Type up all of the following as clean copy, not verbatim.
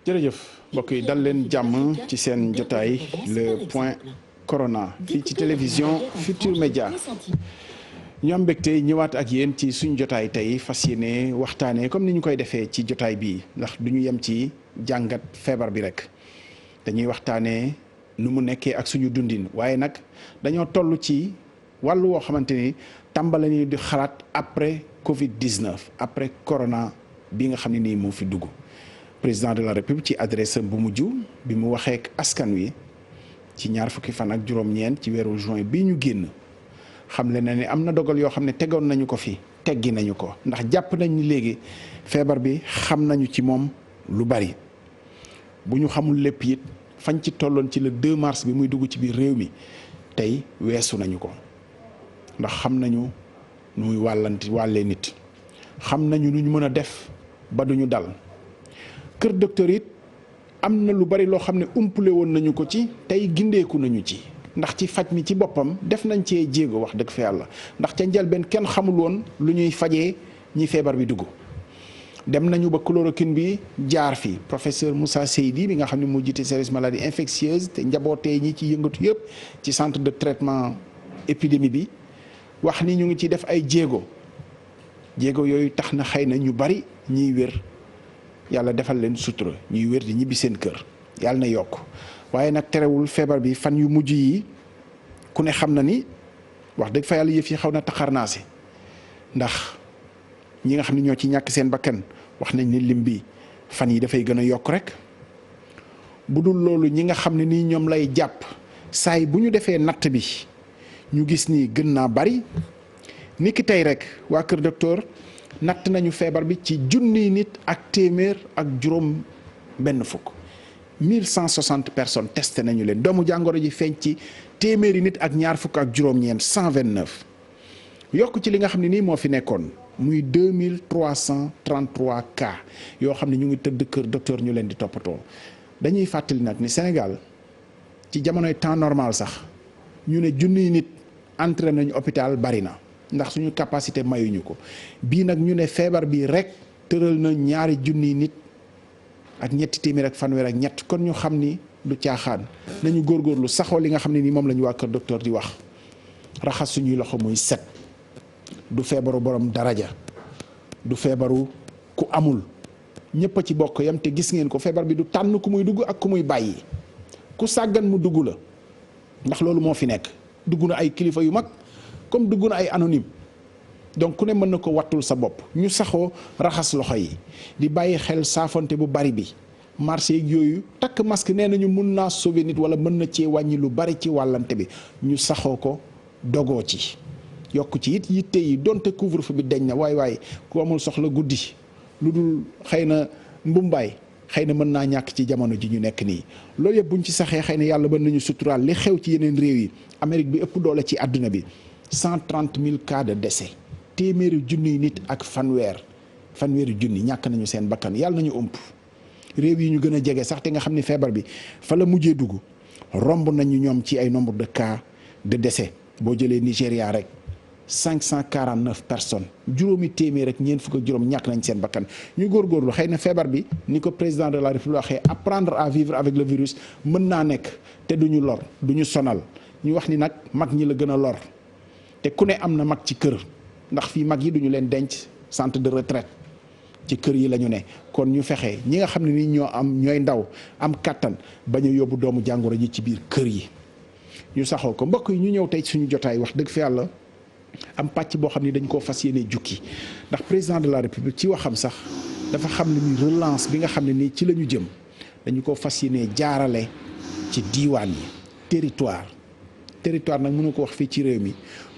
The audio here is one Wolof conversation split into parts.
jërëjëf mbokk yi dal leen jàmm ci seen jotaay le point corona fii ci télévision Futur Média ñu am mbégte ñëwaat ak yéen ci suñu jotaay tey fas yéene waxtaanee comme ni ñu koy defee ci jotaay bii ndax du ñu yem ci jàngat feebar bi rek dañuy waxtaanee nu mu nekkee ak suñu dundin waaye nag dañoo toll ci wàllu woo xamante ni tàmbali nañu di xalaat après Covid-19 après corona bi nga xam ne nii moo fi dugg. président de la république ci adresse bu mujj bi mu waxee ak askan wi ci ñaar fukki fan ak juróom-ñeent ci weeru juin bii ñu génn xamle na ne am na dogal yoo xam ne tegoon nañu ko fi teggi nañu ko ndax jàpp nañ ni léegi feebar bi xam nañu ci moom lu bari bu ñu xamul lépp it fañ ci tolloon ci le 2 mars bi muy dugg ci biir réew mi tey weesu nañu ko ndax xam nañu nu muy wàllee nit xam nañu nu ñu mën a def ba duñu dal. kër docteur it am na lu bari loo xam ne umpule woon nañu ko ci tey gindeeku nañu ci ndax ci faj mi ci boppam def nañ cee jéego wax dëgg fa yàlla ndax ca njëlbeen kenn xamul woon lu ñuy fajee ñi feebar bi dugg dem nañu ba chloroquine bi jaar fi professeur Moussa Seydi bi nga xam ne moo jiite service maladie infectieuse te njabootee ñi ci yëngatu yëpp ci centre de traitement épidémie bi wax ni ñu ngi ci def ay jéego yooyu tax na xëy na ñu bari ñiy wér yàlla defal leen sutura ñuy wér di ñibbi seen kër yàlla na yokk waaye nag terewul feebar bi fan yu mujj yi ku ne xam na ni wax dëgg fa yàlla yëf yi xaw na taxarnaase ndax ñi nga xam ne ñoo ci ñàkk seen bakkan wax nañ ni lim bi fan yi dafay gën a yokk rek bu dul loolu ñi nga xam ne nii ñoom lay jàpp saay bu ñu defee natt bi ñu gis ni gën naa bari niki tey rek waa kër docteur natt nañu feebar bi ci junniy nit ak téeméer ak juróom benn fukk 1160 personnes testé nañu leen doomu jàngoro ji feeñ ci téeméeri nit ak ñaar fukk ak juróom-ñeent 129 yokk ci li nga xam ne nii moo fi nekkoon muy 2333 cas yoo xam ne ñu ngi tëdd kër docteur ñu leen di toppatoo dañuy fàttali nag ni Sénégal ci jamonoy temps normal sax ñu ne junniy nit entré nañu hôpital bari na. ndax suñu capacité mayuñu ko bii nag ñu ne feebar bi rek tëral na ñaari junniy nit ak ñetti téeméer ak fanweer ak ñett kon ñu xam ni du caaxaan nañu góorgóorlu saxoo li nga xam ne ni moom la ñu waa kër docteur di wax raxas suñuy loxo muy set du feebaru borom daraja du feebaru ku amul ñëpp a ci bokk yam te gis ngeen ko feebar bi du tànn ku muy dugg ak ku muy bàyyi ku sàggan mu dugg la ndax loolu moo fi nekk dugg na ay kilifa yu mag. comme dugg na ay anonyme donc ku ne mën na ko wattul sa bopp ñu saxoo raxas loxo yi di bàyyi xel saafonte bu bari bi marché yeeg yooyu takk masque nee nañu mun naa sauver nit wala mën na cee wàññi lu bari ci wàllante bi ñu saxoo ko dogoo ci yokk ci it yitte yi donte couvre-feu bi deñ na waay ku amul soxla guddi lu dul xëy na mbumbaay xëy na mën naa ñàkk ci jamono ji ñu nekk nii loolu yëpp buñ ci saxee xëy na yàlla mën nañu suturaal li xew ci yeneen réew yi Amérique bi ëpp doole ci àdduna bi 130 000 cas de décès téeméeri junniy nit ak fanweeri junni ñàkk nañu seen bakkan yàlla nañu ëmp réew yi ñu gën a jege sax te nga xam ne feebar bi fa la mujjee dugg romb nañu ñoom ci ay nombre de cas de décès boo jëlee Nigéria rek 549 personnes juróomi téeméer rek ñeent fukk ak juróom ñàkk nañ seen bakkan ñu góorgóorlu xëy na feebar bi ni ko président de la République waxee apprendre à vivre avec le virus mën naa nekk te duñu lor duñu sonal ñu wax ni nag mag ñi la gën a lor te ku ne am na mag ci kër ndax fii mag yi duñu leen denc centre de retraite ci kër yi la ñu ne kon ñu fexe ñi nga xam ne ni ñooy ndaw am kàttan bañ a yóbbu doomu jàngoro ji ci biir kër yi ñu saxoo ko mbokk yi ñu ñëw tey suñu jotaay wax dëgg fi yàlla am pàcc boo xam ni dañ koo fas yéene jukki ndax président de la république ci waxam sax dafa xam ne ni relance bi nga xam ne nii ci la ñu jëm dañu ko fas yéene jaarale ci diiwaan yi territoire nag mënu ko wax fii ci réew mi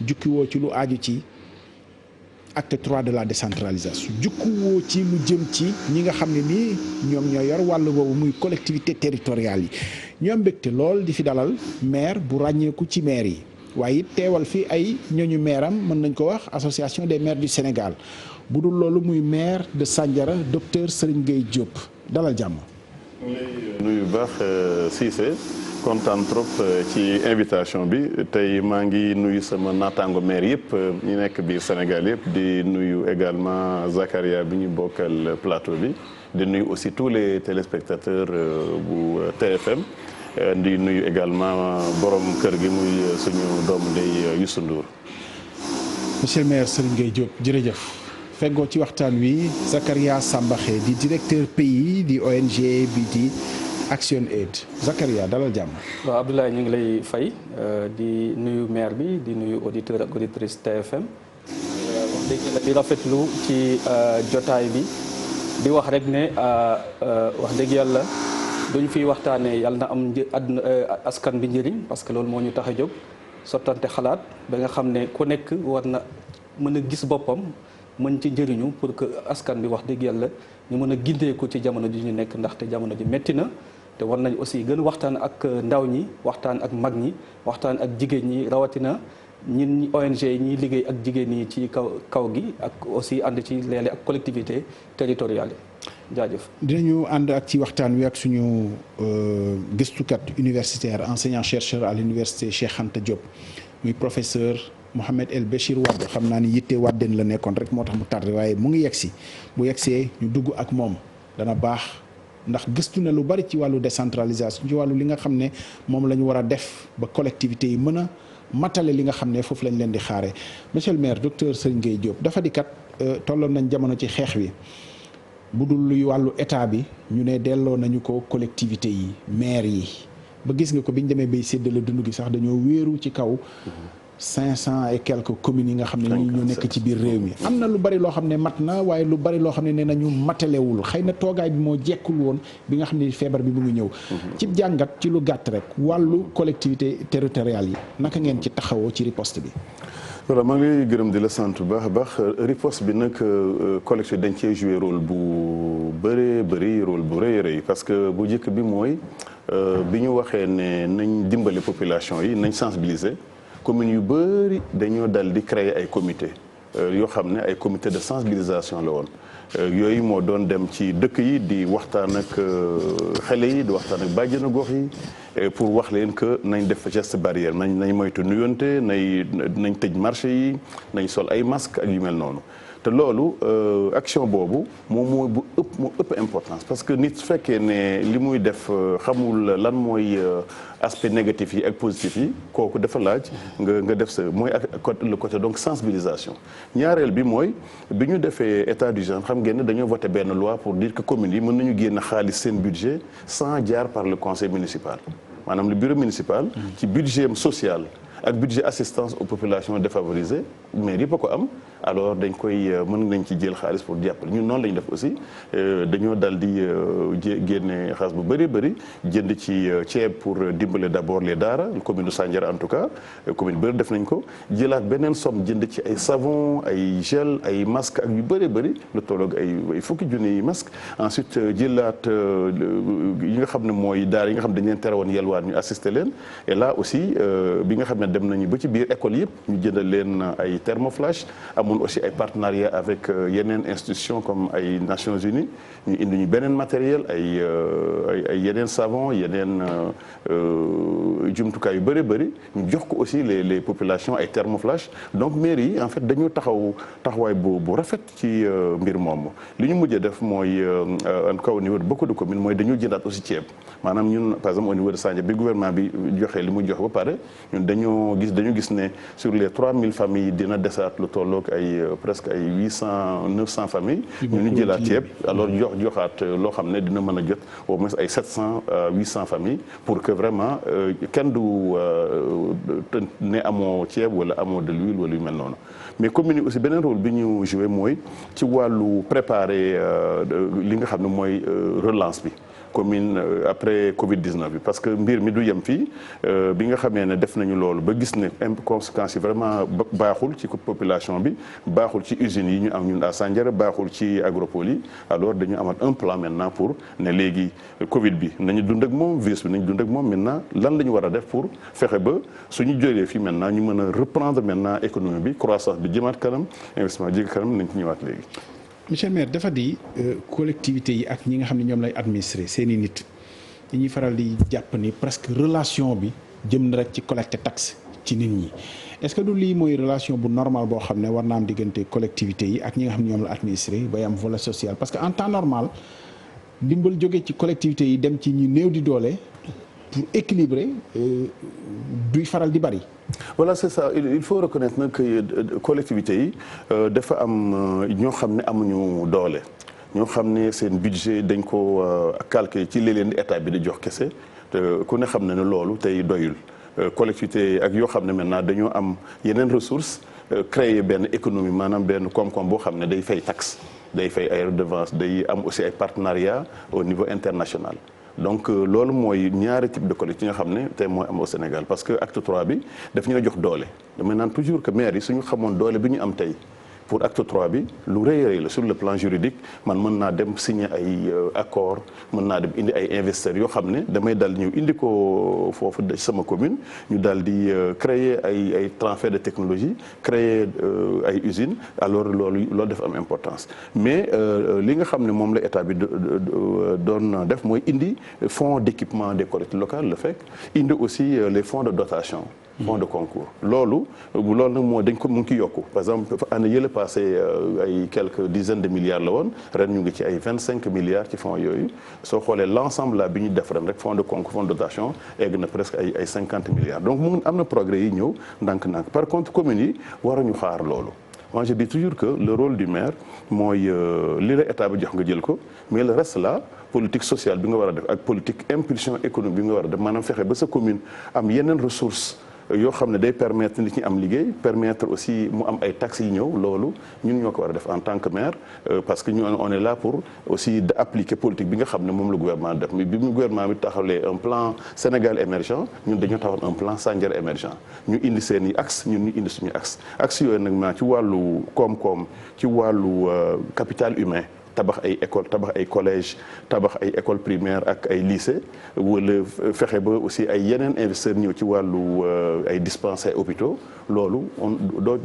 jukki woo ci lu aaju ci acte 3 de la décentralisation jukki woo ci lu jëm ci ñi nga xam ne nii ñoom ñoo yor wàll boobu muy collectivité territoriale yi ñoo mbégte lool di fi dalal maire bu ràññeeku ci maire yi waaye it teewal fi ay ñooñu maire am mën nañ ko wax association des maires du Sénégal bu dul loolu muy maire de Sandiara docteur Serigne Gueye Diop dalal jàmm. nuyu baax Cissé kontaan trop ci invitation bi tey maa ngi nuyu sama naataango maire yëpp ñu nekk biir Sénégal yëpp di nuyu également Zakaria bi ñu bokkal plateau bi di nuyu aussi tous les téléspectateurs bu TFM di nuyu également borom kër gi muy suñu doomu ndey Youssou Ndour. monsieur le maire Serigne Gueye Diop jërëjëf feggoo ci waxtaan wi Zakaria Sambaxé di directeur pays di ONG bi di Action Aid Zakaria dalal jàmm. waaw Abdoulaye ñu ngi lay fay di nuyu maire bi di nuyu auditeur ak auditrice TFM wax dëgg di rafetlu ci jotaay bi di wax rek ne wax dëgg yàlla duñ fiy waxtaanee yàlla na am àdduna askan bi njëriñ parce que loolu moo ñu tax a jóg sottante xalaat ba nga xam ne ku nekk war na mën a gis boppam mën ci njëriñu pour que askan bi wax dëgg yàlla ñu mën a gindeeku ci jamono ji ñu nekk ndaxte jamono ji métti na. te war nañ aussi gën waxtaan ak ndaw ñi waxtaan ak mag ñi waxtaan ak jigéen ñi rawatina ñin ONG ñiy liggéey ak jigéen ñi ci kaw gi ak aussi ànd ci léeg-léeg ak collectivité territoriale yi jaajëf. dinañu ànd ak ci waxtaan wi ak suñu gëstukat universitaire enseignant chercheur à l'université Cheikh Anta Diop muy professeur Mohamed El Béchir Wade xam naa ni yitte Wadeen la nekkoon rek moo tax mu tardé waaye mu ngi yegsi bu yegsee ñu dugg ak moom dana baax. ndax gëstu na lu bari ci wàllu décentralisation ci wàllu li nga xam ne moom la ñu war a def ba collectivité yi mën a matale li nga xam ne foofu lañ leen di xaare monsieur le maire docteur Serigne Gueye Diop dafa di kat tolloon nañ jamono ci xeex wi bu dul luy wàllu état bi ñu ne delloo nañu ko collectivité yi maire yi ba gis nga ko biñ demee bay séddale dund gi sax dañoo wéeru ci kaw 500 et quelques communes yi nga xam ne ñi ñoo nekk ci biir réew mi am na lu bari loo xam ne mat na waaye lu bari loo xam ne nee nañu matalewul xëy na toogaay bi moo jekkul woon bi nga xam ne feebar bi mu ngi ñëw ci jàngat ci lu gàtt rek wàllu collectivité territoriale yi naka ngeen ci taxawoo ci riposte bi. voilà maa ngi lay gërëm di la sant bu baax a baax riposte bi nag collectivité dañ cee joué rôle bu bëree bëri rôle bu rëy rëy parce que bu njëkk bi mooy bi ñu waxee ne nañ dimbale population yi nañ sensibiliser. communes yu bëri dañoo dal di créer ay comité yoo xam ne ay comité de sensibilisation la woon yooyu moo doon dem ci dëkk yi di waxtaan ak xale yi di waxtaan ak bàjjenu gox yi pour wax leen que nañ def geste barrière nañ moytu nuyonte nañ tëj marché yi nañ sol ay masque ak yu mel noonu te loolu action boobu moo ëpp importance parce que nit su fekkee ne li muy def xamul lan mooy aspect négatif yi ak positif yi kooku dafa laaj nga def sa mooy le côté donc sensibilisation ñaareel bi mooy bi ñu defee état d'urgence xam ngeen ne dañoo voté benn loi pour dire que communes yi mën nañu génn xaalis seen budget sans jaar par le conseil municipal maanaam le bureau municipal ci budget social ak budget assistance aux populations défavorisées mais yëpp a ko am alors dañ koy mën nañ ci jël xaalis pour jàppale ñun noonu la ñu def aussi dañoo dal di génne xaalis bu bëri bëri jënd ci ceeb pour dimbale d'abord les daara commune de Sandiara en tout cas commune bëri def nañ ko jëlaat beneen somme jënd ci ay savon ay gel ay masque ak yu bëri bëri lu tolloog ay fukki junni masque ensuite jëlaat yi nga xam ne mooy daara yi nga xam dañ leen tere woon yelwaan ñu assister leen et là aussi bi nga xam ne dem nañu ba ci biir école yëpp ñu jëndal leen ay thermoflash amoon aussi ay partenariat avec yeneen institutions comme ay Nations Unies ñu indi ñu beneen matériel ay yeneen savon yeneen jumtukaay yu bëri bëri ñu jox ko aussi les populations ay thermoflash donc mairie yi en fait dañoo taxawaay bu rafet ci mbir moomu li ñu mujjee def mooy en tout cas au niveau de beaucoup de communes mooy dañoo jëndaat aussi ceeb maanaam ñun par exemple au niveau de Sandiara bi gouvernement bi joxee li mu jox ba pare ñun dañu gis ne sur les 3000 familles dina desaat lu tolloog ay presque ay 900 familles ñu jëlaat ceeb alors joxaat loo xam ne dina mën a jot au moins ay 800 familles pour que vraiment kenn du ne amoo ceeb wala amoo de l'huile wala yu mel noonu mais commune yi aussi beneen rôle bi ñu joué mooy ci wàllu préparer li nga xam ne mooy relance bi commune après Covid-19 bi parce que mbir mi du yem fii bi nga xamee ne def nañu loolu ba gis ne conséquences yi vraiment baaxul ci population bi baaxul ci usines yi ñu am ñun à Sandiara baaxul ci agropole yi alors dañu amat un plan maintenant pour ne léegi Covid bi nañu dund ak moom virus bi nañu dund ak moom maintenant lan la ñu war a def pour fexe ba suñu jógee fii maintenant ñu mën a reprendre maintenant économie bi croissance bi jëmaat kanam investissement jëg kanam nañ ci ñëwaat léegi. monsieur le maire dafa di collectivité yi ak ñi nga xam ne ñoom lay administrer seeni nit dañuy faral di jàpp ni presque relation bi jëm na rek ci collecter taxe ci nit ñi est-ce que du lii mooy relation bu normal boo xam ne war na am diggante collectivités yi ak ñi nga xam ne ñoom la administré bay am volet social parce que en temps normal ndimbal jóge ci collectivités yi dem ci ñu néew di doole pour équilibrer duy faral di bari. Voilà, c'est ça. Il faut reconnaître nag que collectivités yi dafa am ñoo xam ne amuñu doole ñoo xam ne seen budget dañ ko calculer ci li leen état bi di jox kese te ku ne xam ne ne loolu tey doyul collectivité ak yoo xam ne maintenant dañoo am yeneen ressources créer benn économie maanaam benn koom-koom boo xam ne day fay taxe day fay ay redevance day am aussi ay partenariat au niveau international. Donc loolu mooy ñaari type de collectivité yi nga xam ne tey mooy am au Sénégal parce que acte 3 bi daf ñu jox doole damay naan toujours que maire yi suñu xamoon doole bi ñu am tey pour acte 3 bi lu rëy a rëy la sur le plan juridique man mën naa dem signer ay accord mën naa dem indi ay investisseurs yoo xam ne damay dal ñëw indi ko foofu sama commune ñu daal di créer ay transfert de technologie créer ay usines alors loolu dafa am importance mais li nga xam ne moom la état bi doon def mooy indi fonds d'équipement des collectivités locales le fekk indi aussi les fonds de dotation fonds de concours loolu nag moo dañ ko mu ngi ci yokku par exemple année yële passé ay quelques dizaines de milliards la woon ren ñu ngi ci ay 25 milliards ci fonds yooyu soo xoolee l'ensemble là bi ñu def ren rek fonds de concours fonds de dotation egg na presque ay 50 milliards donc mu am na progrès yi ñëw ndànk-ndànk par contre communes yi waruñu xaar loolu moi je dis toujours que le rôle du maire mooy li la état bi jox nga jël ko mais le reste là politique sociale bi nga war a def ak politique impulsion économique bi nga war a def maanaam fexe ba sa commune am yeneen ressources yoo xam ne day permettre nit ñi am liggéey permettre aussi mu am ay taxes yi ñëw loolu ñun ñoo ko war a def en tant que maire parce que ñu on est là pour aussi d'appliquer politique bi nga xam ne moom la gouvernement def mais bi mu gouvernement bi taxawalee un plan Sénégal émergent ñun dañoo taxawal un plan Sandiara émergent ñu indi seen i axe ñun ñu indi suñu axe yooyu nag maa ci wàllu koom-koom ci wàllu capital humain tabax ay école tabax ay collège tabax ay école primaire ak ay lycée wala fexe ba aussi ay yeneen investisseurs ñëw ci wàllu ay dispensaires hôpitaux loolu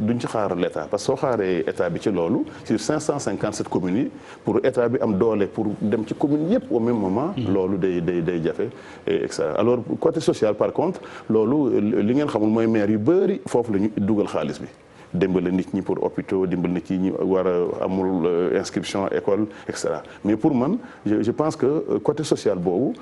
duñ ci xaar l'état parce que soo xaaree état bi ci loolu sur 557 communes yi pour état bi am doole pour dem ci communes yëpp au même moment loolu day jafe et cetera alors côté social par contre loolu li ngeen xamul mooy maire yu bëri foofu la ñu dugal xaalis bi dimbali nit ñi pour hôpitaux dimbali nit ñi war a amul inscription école et cetera mais pour man je pense que côté social boobu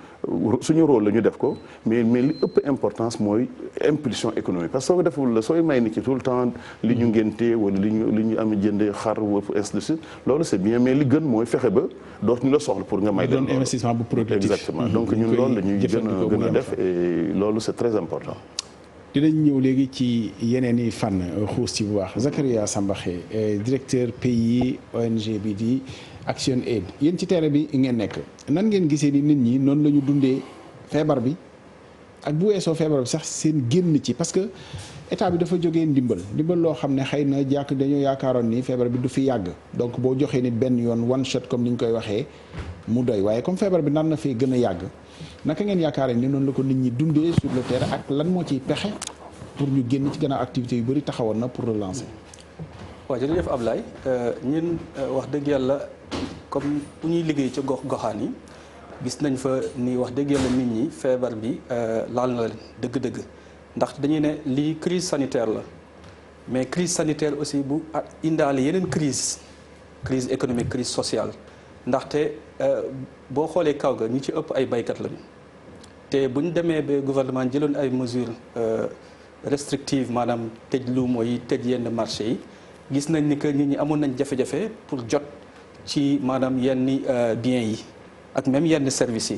suñu rôle la ñu def ko mais li ëpp importance mooy impulsion économique parce que soo ko deful la sooy may nit ci tout le temps li ñu ngénte wala li ñu am jëndee xar wala ainsi de suite loolu c'est bien mais li gën mooy fexe ba dootuñu la soxla pour nga may leen loolu investissement bu productif exactement donc ñun loolu la ñuy gën a def et loolu c'est très important. dinañ ñëw léegi ci yeneen i fànn xuus ci bu baax Zakaria Sambaxé directeur pays ONG bi di Action Aid yéen ci terrain bi ngeen nekk nan ngeen gisee ni nit ñi noonu la ñu dundee feebar bi ak bu weesoo feebar bi sax seen génn ci parce que état bi dafa jógee ndimbal loo xam ne xëy na dañoo yaakaaroon ni feebar bi du fi yàgg donc boo joxee nit benn yoon one shot comme ni ñu koy waxee mu doy waaye comme feebar bi nar na fee gën a yàgg naka ngeen yaakaaree ni noonu la ko nit ñi dundee sur le terrain ak lan moo ciy pexe pour ñu génn ci gannaaw activités yu bëri taxawoon na pour relancer. waaw jërëjëf Ablaye ñun wax dëgg yàlla comme bu ñuy liggéey ci goxaan yi gis nañ fa ni wax dëgg yàlla nit ñi feebar bi laal na leen dëgg-dëgg ndax dañuy ne lii crise sanitaire la mais crise sanitaire aussi bu indaale yeneen crise économique crise sociale ndaxte boo xoolee kaw ga ñi ci ëpp ay baykat lañu te bu ñu demee ba gouvernement jëloon ay mesures restrictives maanaam tëj lu mooy tëj yenn marché yi gis nañ ni que nit ñi amoon nañ jafe-jafe pour jot ci maanaam yenn biens yi ak même yenn services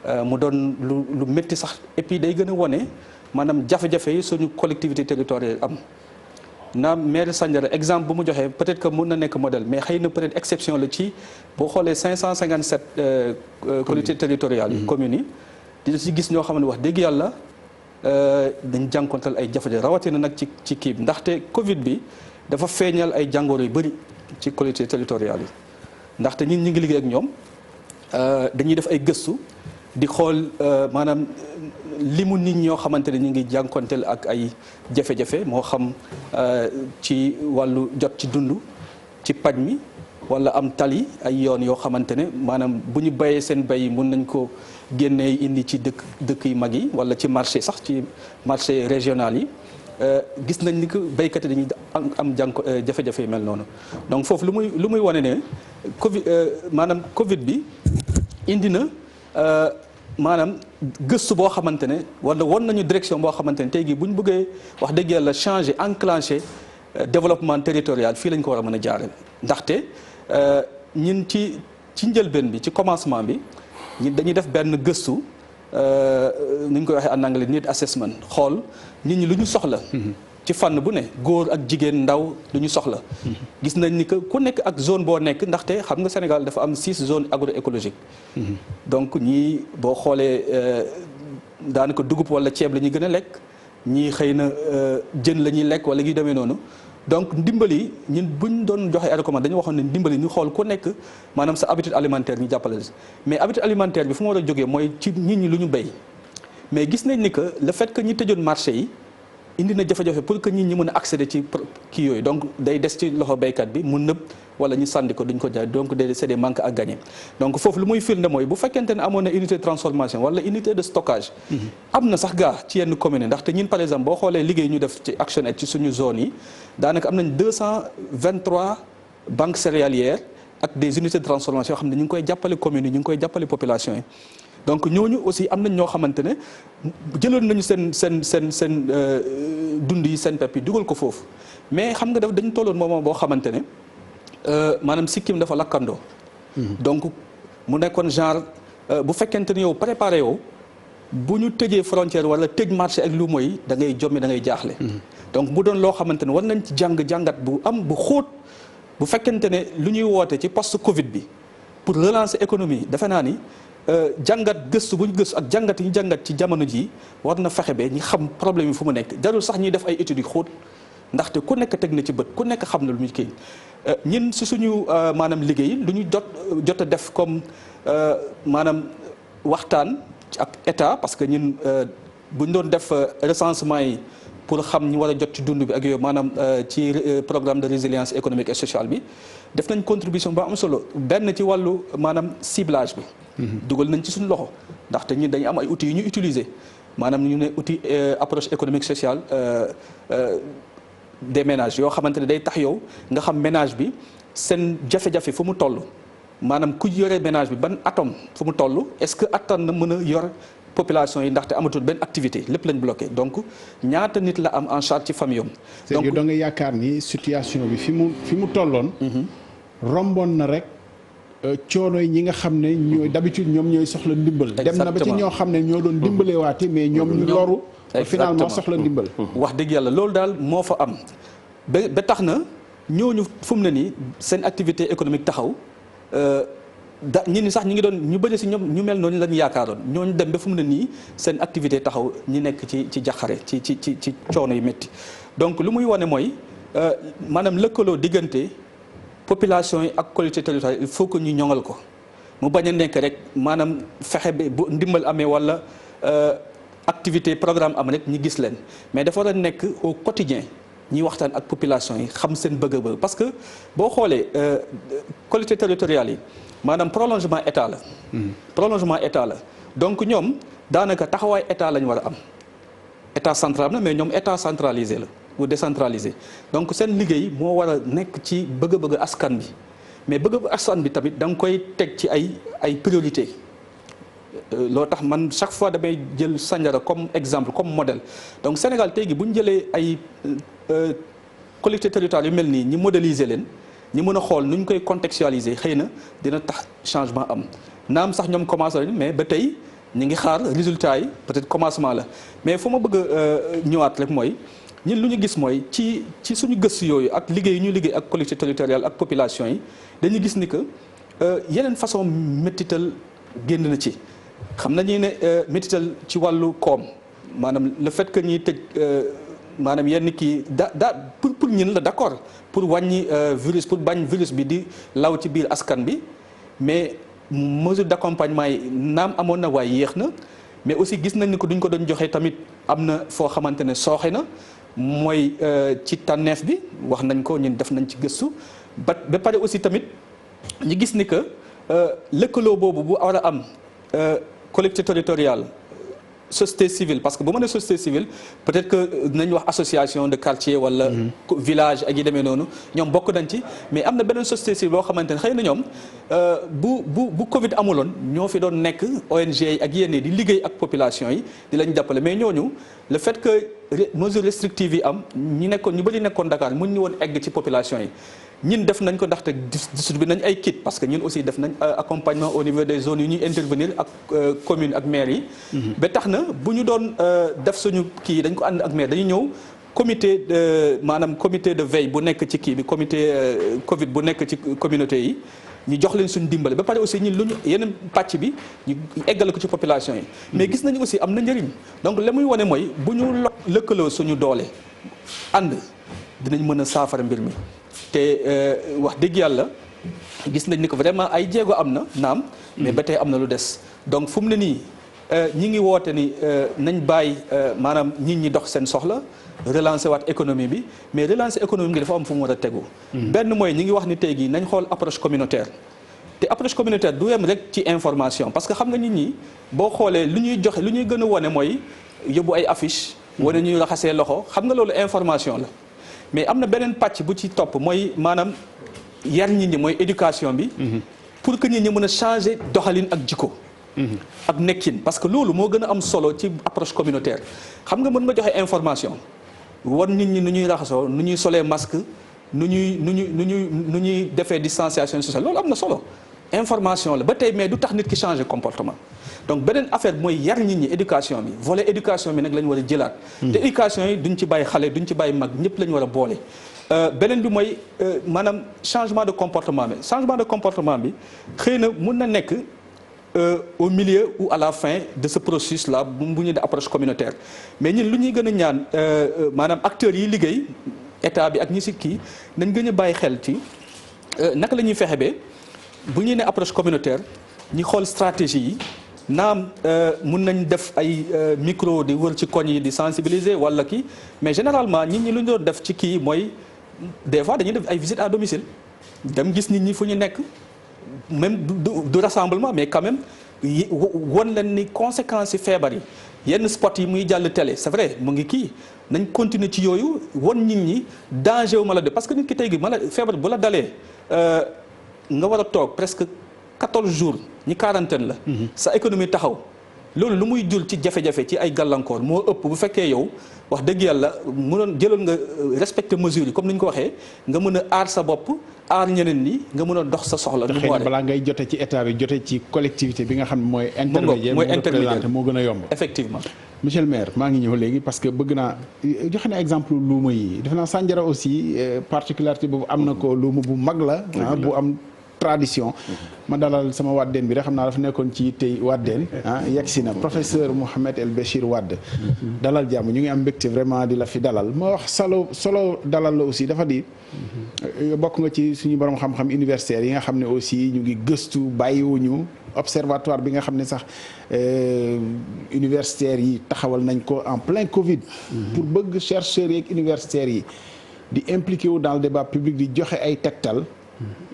yi mu doon lu métti sax et puis day gën a wone maanaam jafe-jafe yi suñu collectivité territoriale am naam maire Sandiara exemple bu mu joxee peut-être que mun na nekk modèle mais xëy na peut-être exception la ci boo xoolee 557 collectivités territoriales yi communes yi dina ci gis ñoo xam ne wax dëgg yàlla dañ jànkontal ay jafe-jafe rawatina nag ci kii bi ndaxte Covid bi dafa feeñal ay jàngoro yu bëri ci collectivités territoriales yi ndaxte ñun ñi ngi liggéey ak ñoom dañuy def ay gëstu di xool maanaam limu nit ñoo xamante ne ñu ngi jànkonteel ak ay jafe-jafe moo xam ci wàllu jot ci dund ci paj mi wala am tali ay yoon yoo xamante ne maanaam bu ñu bayee seen bay mun nañ ko génnee indi ci dëkk yu mag yi wala ci marché sax ci marché régional yi gis nañ ni que béykat yi dañuy am jànko jafe-jafe yu mel noonu donc foofu lu muy wane ne Covid bi indi na maanaam gëstu boo xamante ne wala won nañu direction boo xamante ne tey jii bu ñu bëggee wax dëgg yàlla changer enclencher développement territorial fii lañ ko war a mën a jaarale ndaxte ñun ci njëlbeen bi ci commencement bi ñun dañuy def benn gëstu ni ñu koy waxee en anglais need assessment xool nit ñi lu ñu soxla. ci fànn bu ne góor ak jigéen ndaw lu ñu soxla. gis nañ ni que ku nekk ak zone boo nekk ndaxte xam nga Sénégal dafa am 6 zones agroécologiques. donc ñii boo xoolee daanaka dugub wala ceeb la ñuy gën a lekk ñii xëy na jën la ñuy lekk wala yu demee noonu. donc ndimbali ñun buñ doon joxe ay recommandation dañu waxoon ne ndimbali ñu xool ku nekk maanaam sa habitude alimentaire ñu jàppale mais habitude alimentaire bi fu mu war a jógee mooy ci nit ñi lu ñu béy mais gis nañ ni que le fait que ñi tëjoon marché yi indi na jafe-jafe pour que nit ñi mën a accéder ci kii yooyu donc day des ci loxo béykat bi mu nëb wala ñu sànni ko duñ ko jaay donc c'est des manques à gagner donc foofu lu muy firnde mooy bu fekkente ne amoon na unité de transformation wala unité de stockage am na sax gaa ci yenn communes ndaxte ñun par exemple boo xoolee liggéey ñu def ci Action Aid ci suñu zone yi daanaka am nañ 223 banques céréalières ak des unités de transformation yoo xam ne ñu ngi koy jàppale communes yi ñu ngi koy jàppale population yi donc ñooñu aussi am nañ ñoo xamante ne jëloon nañu seen dund yi seen pepp yi dugal ko foofu mais xam nga dañu tolloon moment boo xamante ne maanaam sikkim dafa lakkandoo. donc mu nekkoon genre bu fekkente ne yow préparé yow bu ñu tëjee frontière wala tëj marché ak lu mooy da ngay jommi da ngay jaaxle. donc bu doon loo xamante ne war nañ ci jàngat bu xóot bu fekkente ne lu ñuy woote ci post Covid bi pour relancer économie defe naa ni. jàngat gëstu bu ñu gëstu ak jàngat yi ñu jàngat ci jamono jii war na fexe ba ñi xam problème yi fu mu nekk jarul sax ñuy def ay études yu xóot ndaxte ku nekk teg na ci bët ku nekk xam na lu muy kii ñun si suñu maanaam liggéey lu ñu jot a def comme maanaam waxtaan ak état parce que ñun bu ñu doon def recensement yi pour xam ñi war a jot ci dund bi ak yooyu maanaam ci programme de résilience économique et sociale bi def nañ contribution ba am solo benn ci wàllu maanaam ciblage bi. dugal nañ ci suñu loxo ndaxte ñun dañu am ay outils yu ñu utiliser maanaam ñu ne outil approche économique sociale des ménages yoo xamante ne day tax yow nga xam ménage bi seen jafe-jafe fu mu toll maanaam ku yore ménage bi ban atome fu mu toll est-ce que attan na mën a yor population yi ndaxte amatul benn activité lépp lañ bloqué donc ñaata nit la am en charge ci famille am. donc da nga yaakaar ni situation bi fi mu tolloon. romboon na rek. coono yi ñi nga xam ne ñooy d'habitude ñoom ñooy soxla ndimbal. dem na ba ci ñoo xam ne ñoo doon dimbalee waate mais ñoom ñu loru. finalement soxla ndimbal. wax dëgg yàlla loolu daal moo fa am ba tax na ñooñu fu mu ne nii seen activité économique taxaw ñi ni sax ñi ngi doon ñu bëri si ñoom ñu mel noonu lañu yaakaaroon ñooñu dem ba fu mu ne nii seen activité taxaw ñi nekk ci jaxare ci coono yu métti donc lu muy wane mooy maanaam lëkkaloo diggante. population yi ak collectivité territoriale il faut que ñu ñoŋal ko mu bañ a nekk rek maanaam fexe ba bu ndimbal amee wala activité programme am rek ñi gis leen mais dafa war a nekk au quotidien ñuy waxtaan ak population yi xam seen bëgg-bëgg parce que boo xoolee collectivité territoriale yi maanaam prolongement état la. prolongement état la donc ñoom daanaka taxawaay état lañ war a am état central na mais ñoom état centralisé la. ou décentralisé donc seen liggéey moo war a nekk ci bëgg-bëgg askan bi mais bëgg askan bi tamit da nga koy teg ci ay priorité loo tax man chaque fois damay jël Sandiara comme exemple comme modèle donc Sénégal tey gi bu ñu jëlee ay collectivités territoriales yu mel nii ñi modéliser leen ñi mën a xool nu ñu koy contextualiser xëy na dina tax changement am naam sax ñoom commencé nañu mais ba tey ñu ngi xaar résultat yi peut-être commencement la mais fu ma bëgg a ñëwaat rek mooy ñun lu ñu gis mooy ci suñu gëstu yooyu ak liggéey yu ñuy liggéey ak collectivité territoriale ak population yi dañuy gis ni que yeneen façon métital génn na ci xam nañu ne métital ci wàllu koom maanaam le fait que ñuy tëj maanaam yenn kii pour ñun la d'accord pour wàññi virus pour bañ virus bi di law ci biir askan bi mais mesure d'accompagnement yi naam amoon na waaye yéex na mais aussi gis nañ ni ko duñ ko doon joxe tamit am na foo xamante ne sooxe na mooy ci tànneef bi wax nañ ko ñun def nañ ci gëstu ba pare aussi tamit ñu gis ni que lëkkaloo boobu bu war a am collectivité territoriale société civile parce que bu ma nee société civile peut-être que dinañ wax association de quartier wala village ak yi demee noonu ñoom bokk nañ ci mais am na beneen société civile boo xamante ne xëy na ñoom bu Covid amuloon ñoo fi doon nekk ONG yi ak yenn di liggéey ak population yi di lañ jàppale mais ñooñu le fait que mesures restrictives yi am ñu bëri nekkoon Dakar mun ñu woon egg ci population yi. ñun def nañ ko ndaxte distribué nañ ay kit parce que ñun aussi def nañ accompagnement au niveau des zones yu ñuy intervenir ak commune ak maire yi. ba tax na bu ñu doon def suñu kii dañ ko ànd ak maire dañu ñëw comité de veille bu nekk ci kii bi comité Covid bu nekk ci communauté yi ñu jox leen suñu dimbale ba pare aussi ñun lu ñu yeneen pàcc bi ñu eggale ko ci population yi. mais gis nañu aussi am na njëriñ donc li muy wane mooy bu ñu lëkkaloo suñu doole ànd dinañ mën a saafara mbir mi. te wax dëgg yàlla gis nañ ni ko vraiment ay jéego am na naam mais ba tey am na lu des donc fu mu ne nii ñi ngi woote ni nañ bàyyi maanaam nit ñi dox seen soxla relancer waat économie bi mais relancer économie bi dafa am fu mu war a tegu. benn mooy ñi ngi wax ni tey gii nañ xool approche communautaire te approche communautaire du yem rek ci information parce que xam nga nit ñi boo xoolee lu ñuy joxe lu ñuy gën a wane mooy yóbbu ay affiche wane ñuy raxasee loxo xam nga loolu information la. mais am na beneen pàcc bu ci topp mooy maanaam yar nit ñi mooy éducation bi. pour que nit ñi mën a changer doxalin ak jikko. ak nekkin parce que loolu moo gën a am solo ci approche communautaire. xam nga mën nga joxe information wan nit ñi nu ñuy raxasoo nu ñuy solee masque nu ñuy defee distanciation sociale loolu am na solo information la ba tey mais du tax nit ki changer comportement. donc beneen affaire mooy yar nit ñi éducation bi volet éducation bi nag la ñu war a jëlaat. te éducation yi duñ ci bàyyi xale duñ ci bàyyi mag ñëpp la ñu war a boole. beneen bi mooy maanaam changement de comportement bi xëy na mun na nekk au milieu ou à la fin de ce processus là bu ñu def approche communautaire mais ñun lu ñuy gën a ñaan maanaam acteurs yi liggéey état bi ak ñi si kii nañ gën a bàyyi xel ci naka la ñuy fexe ba bu ñuy ne approche communautaire ñi xool stratégie yi. naam mun nañ def ay micro di wër ci koñ yi di sensibiliser wala kii mais généralement nit ñi lu ñu doon def ci kii mooy des fois dañuy def ay visites à domicile dem gis nit ñi fu ñu nekk même du rassemblement mais quand même won leen ni conséquences yi feebar yi yenn spot yi muy jàll télé c'est vrai mu ngi kii nañ continuer ci yooyu won nit ñi danger wu maladie parce que nit ki tey gi feebar bu la dalee nga war a toog presque 14 jours ñi quarantaine la. sa économie taxaw loolu lu muy jul ci jafe-jafe ci ay gàllankoor moo ëpp bu fekkee yow wax dëgg yàlla mënoon jëloon nga respecter mesures yi comme ni ñu ko waxee nga mën a aar sa bopp aar ñeneen ñi nga mën a dox sa soxla. te xëy na balaa ngay jote ci état bi jote ci collectivité bi nga xam ne mooy. intermédiaire moo gën a yomb. effectivement. monsieur le maire maa ngi ñëw léegi parce que bëgg naa joxe na exemple luuma yi defe naa Sandiara aussi particularité boobu am na ko luuma bu mag la. bu am. tradition ma dalal sama waddeen bi rek xam naa dafa nekkoon ci tey waddeen yegg si na professeur Mouhamed El Béchir Wade dalal jàmm ñu ngi am mbégte vraiment di la fi dalal ma wax solo dalal la aussi dafa di bokk nga ci suñu borom xam-xam universitaire yi nga xam ne aussi ñu ngi gëstu bàyyiwuñu observatoire bi nga xam ne sax universitaires yi taxawal nañ ko en plein Covid pour bëgg chercheurs yeeg universitaires yi di impliqué wu dans le débat public di joxe ay tegtal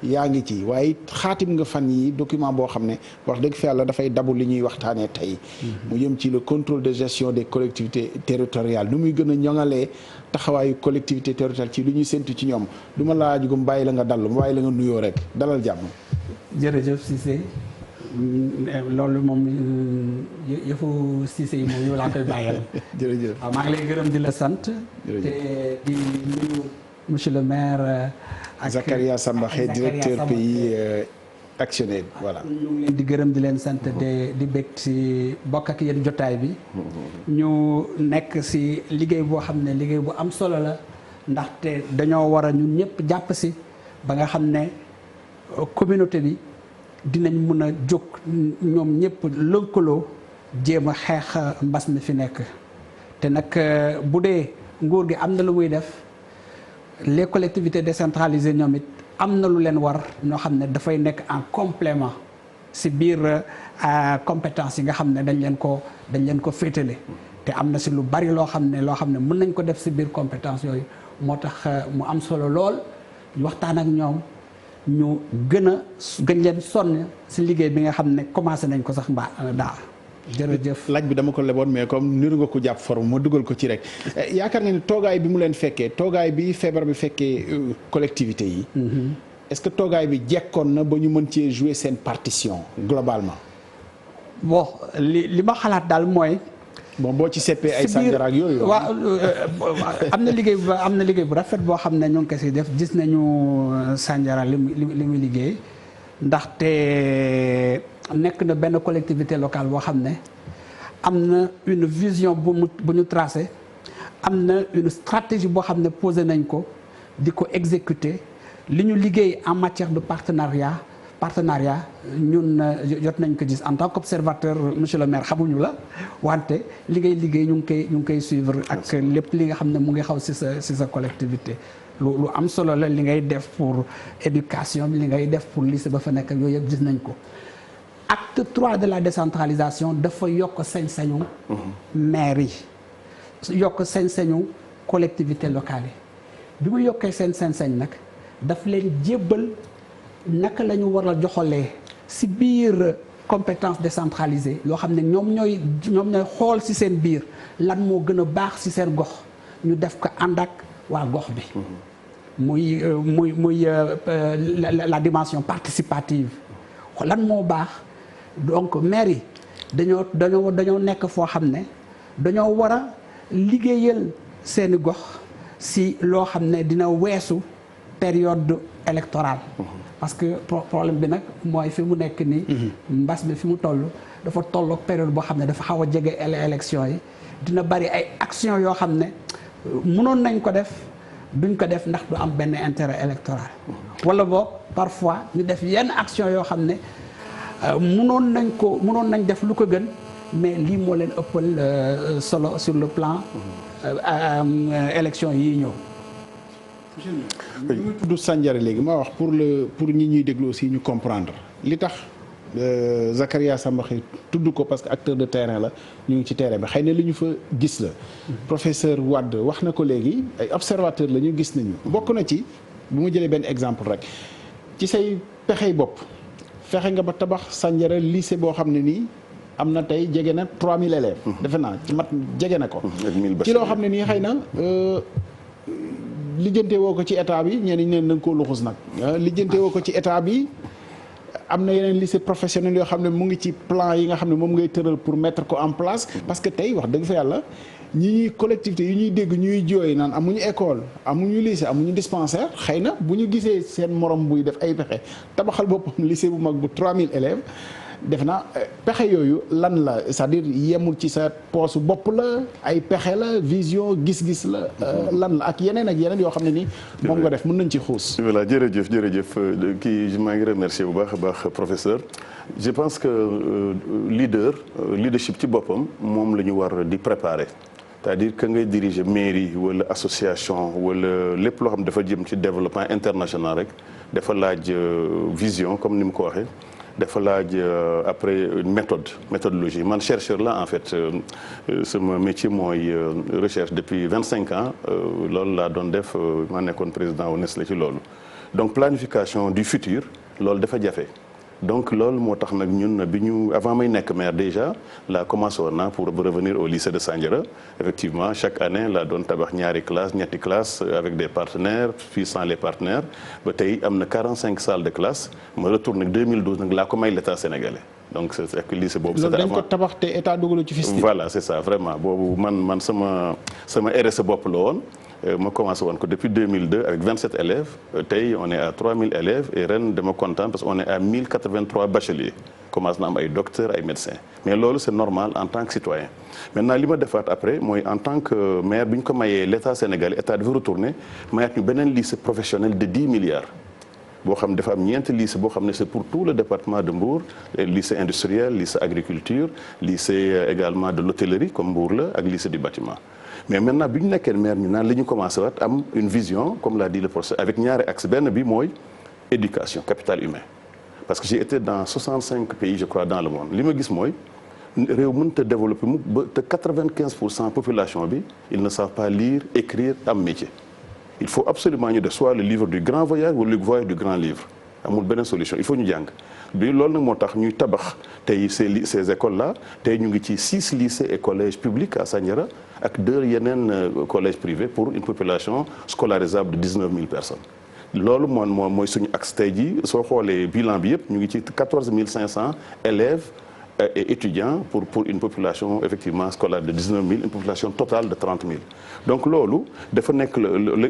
yaa ngi ci waaye xaatim nga fan yi document boo xam ne wax dëgg fa yàlla dafay dabu li ñuy waxtaanee tey mu jëm ci le contrôle de gestion des collectivités territoriales nu muy gën a ñoŋalee taxawaayu collectivité territoriale ci lu ñuy séntu ci ñoom du ma laaj gum bàyyi la nga dallu ma bàyyi la nga nuyoo rek dalal jàmm. jërëjëf Cissé loolu moom yëfu Cissé yi moom yow laa koy bàyyal. jërëjëf waaw maa ngi lay gërëm di la sant. te di nuyu monsieur le maire. ak Zakaria Sambaxé directeur pays actionnaire voilà. ñu ngi leen di gërëm di leen sant di bég si bokk ak yéen jotaay bi. ñu nekk si liggéey boo xam ne liggéey bu am solo la ndaxte dañoo war a ñun ñëpp jàpp si ba nga xam ne communauté bi dinañ mën a jóg ñoom ñëpp lëkkaloo jéem a xeex mbas mi fi nekk te nag bu dee nguur gi am na lu muy def. les collectivités décentralisées ñoom it am na lu leen war ñoo xam ne dafay nekk en complément si biir compétence yi nga xam ne dañ leen ko féetale te am na si lu bari loo xam ne mën nañ ko def si biir compétence yooyu moo tax mu am solo lool waxtaan ak ñoom ñu gën leen sonn si liggéey bi nga xam ne commencé nañ ko sax daaw. jërëjëf laaj bi dama ko leboon mais comme niru nga ko jàpp forme ma dugal ko ci rek yaakaar nga ni toogaay bi mu leen fekkee toogaay bi feebar bi fekkee collectivité yi. est-ce que toogaay bi jekkoon na ba ñu mën cee jouer seen partition globalement. bon li ma xalaat daal mooy. bon boo ci seppee ay Sandiara ak yooyu. waaw am na liggéey bu rafet boo xam ne ñu ngi ko si def gis nañu Sandiara li muy liggéey ndaxte nekk na benn collectivité locale boo xam ne am na une vision bu ñu tracé am na une stratégie boo xam ne posé nañ ko di ko exécuter li ñu liggéey en matière de partenariat ñun jot nañ ko gis en tant qu'observateur monsieur le maire xamuñu la wante liggéey ñu ngi koy suivre ak lépp li nga xam ne mu ngi xaw ci sa collectivité lu am solo la li ngay def pour éducation li ngay def pour lycée ba fa nekk yooyu yëpp gis nañ ko. Acte 3 de la décentralisation dafa yokk sañ-sañu maire yi yokk sañ-sañu collectivité locale yi bi mu yokkee seen sañ-sañ nag daf leen jébbal naka la ñu war a joxalee ci biir compétence décentralisée loo xam ne ñoom ñooy xool ci seen biir lan moo gën a baax ci seen gox ñu def ko ànd ak waa gox bi muy la dimension participative lan moo baax donc maire yi dañoo nekk foo xam ne dañoo war a liggéeyal seeni gox ci loo xam ne dina weesu période électorale parce que problème bi nag mooy fi mu nekk nii mbas bi fi mu toll dafa tolloog période boo xam ne dafa xaw a jege élection yi dina bari ay action yoo xam ne mënoon nañ ko def duñ ko def ndax du am benn intérêt électoral wala boog parfois ñu def yenn action yoo xam ne mënoon nañ def lu ko gën mais lii moo leen ëppal solo sur le plan élection yi ñëw. ñu tudd Sandiara léegi ma wax pour ñi ñuy déglu aussi ñu comprendre li tax Zakaria Sambaxi tudd ko parce que acteur de terrain la ñu ngi ci terrain bi xëy na li ñu fa gis la. Professeur Wade wax na ko léegi ay observateur la ñu gis nañu. bokk na ci bu ma jëlee benn exemple rek ci say pexey bopp fexe nga ba tabax Sandiara lycée boo xam ne nii am na tey jege na 3000 élèves. defe naa ci mat jege na ko. ci loo xam ne nii xëy na. lijjante woo ko ci état bi ñenn ñi ne na nga koo luxus nag lijjante woo ko ci état bi am na yeneen lycée professionnel yoo xam ne mu ngi ci plan yi nga xam ne moom ngay tëral pour mettre ko en place parce que tey wax dëgg fa yàlla ñi collectivité yi ñuy dégg ñuy jooy naan amuñu école amuñu lycée amuñu dispensaire xëy na bu ñu gisee seen morom buy def ay pexe tabaxal boppam lycée bu mag bu 3000 élèves def naa pexe yooyu lan la c'est-à-dire yemul ci sa poosu bopp la ay pexe la vision gis-gis la lan la ak yeneen yoo xam ne ni moom nga def mën nañ ci xuus. voilà jërëjëf kii maa ngi remercier bu baax a baax professeur je pense que leadership ci boppam moom la ñu war di préparer c'est-à-dire que ngay diriger mairie wala association wala lépp loo xam dafa jëm ci développement international rek dafa laaj vision comme ni mu ko waxee. dafa laaj après une méthodologie man chercheur la en fait sama métier mooy recherche depuis 25 ans loolu laa doon def maa nekkoon président wu Nestlé ci loolu donc planification du futur loolu dafa jafe donc loolu moo tax nag ñun bi ñu avant may nekk maire déjà la commencé woon naa pour revenir au lycée de Sandiara effectivement chaque année la doon tabax ñetti classe avec des partenaires puis sans les partenaires ba tey am na 45 salles de classe ma retourné 2012 nag laa ko may l'état sénégalais donc c'est que lycée boobu c'était dañ ko tabax te état dugalu ci fii. voilà c'est ça vraiment boobu man sama RSE bopp la woon. ma commencé woon ko depuis 2002 avec 27 élèves tey on est à 3000 élèves et ren dama content parce qu'on est à 1083 bacheliers commencé na am ay docteurs ay médecins mais loolu c'est normal en tant que citoyen maintenant li ma defaat après mooy en tant que maire bi ñu ko mayee l'état sénégalais état dafa retourner mayaat ñu beneen lycée professionnel de 10 milliards boo xam dafa am ñeenti lycée boo xam ne c'est pour tout le département de Mbour lycée industriel lycée agriculture lycée également de l'hôtellerie comme Mbour la ak lycée du bâtiment mais maintenant bi ñu nekkee maire ñu naan li ñu commencé waat am une vision comme l'a dit le professeur avec ñaari axe benn bi mooy éducation capital humain parce que j'ai été dans 65 pays je crois dans le monde li ma gis mooy réew mënut a développer mu ba te 95% population bi ils ne savent pas lire écrire am métier il faut absolument ñu def soit le livre du grand voyage ou le voyage du grand livre amul beneen solution il faut ñu jàng bi loolu nag moo tax ñuy tabax tey ces écoles là tey ñu ngi ci 6 lycées et collèges publics à Sandiara ak 2 yeneen collèges privés pour une population scolarisable de 19 000 personnes. loolu mooy suñu axe tey jii soo xoolee bilan bi yëpp ñu ngi ci 14 500 élèves et étudiants pour une population effectivement scolaire de 19 000 une population totale de 30 000. donc loolu dafa nekk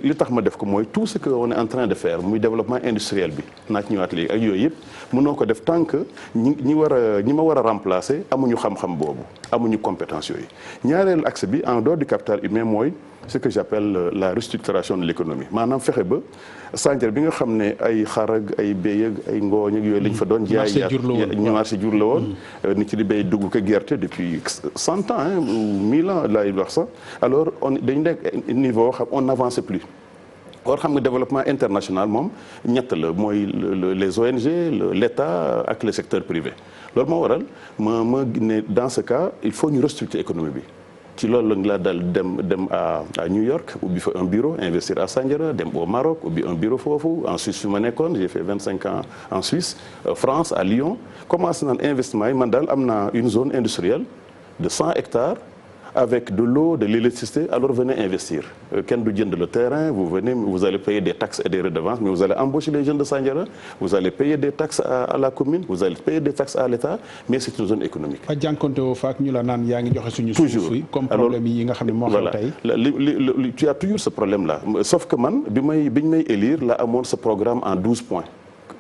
li tax ma def ko mooy tout ce que on est en train de faire muy développement industriel bi naa ci ñëwaat léegi ak yooyu yëpp mënoo ko def tant que ñi ma war a remplacer amuñu xam-xam boobu amuñu compétence yooyu. ñaareelu axe bi en dehors du capital humain mooy ce que j'appelle la restructuration de l'économie maanaam fexe ba Sandiara bi nga xam ne ay xarag ay béy ak ay ngooñ ak yooyu lañ fa doon jaay marché jur la woon nit ci di béy dugg ko gerte depuis 100 ans ou 1000 ans laay wax sax alors dañu nekk niveau xam on n'avance plus. or xam nga développement international moom ñett la mooy les ONG l'État ak le secteur privé loolu moo waral ma ne dans ce cas il faut ñu restructurer économie bi. ci loolu la dal dem à New York ubbi fa un bureau investir à Sandiara dem au Maroc ubbi un bureau foofu en Suisse fi ma nekkoon j'ai fait 25 ans en Suisse France à Lyon commencé naan investissement yi man daal am naa une zone industrielle de 100 hectares avec de l'eau de l'électricité alors venez investir kenn du jënd le terrain vous allez payer des taxes et des redevances mais vous allez embaucher les jeunes de Sandiara vous allez payer des taxes à la commune vous allez payer des taxes à l'État mais c'est une zone économique. a jànkonte woo faak ñu la naan yaa ngi joxe suñu suuf yi comme problème yi nga xam ne moo xew tey. voilà tu as toujours ce problème là sauf que man biñ may élire la amoon ce programme en 12 points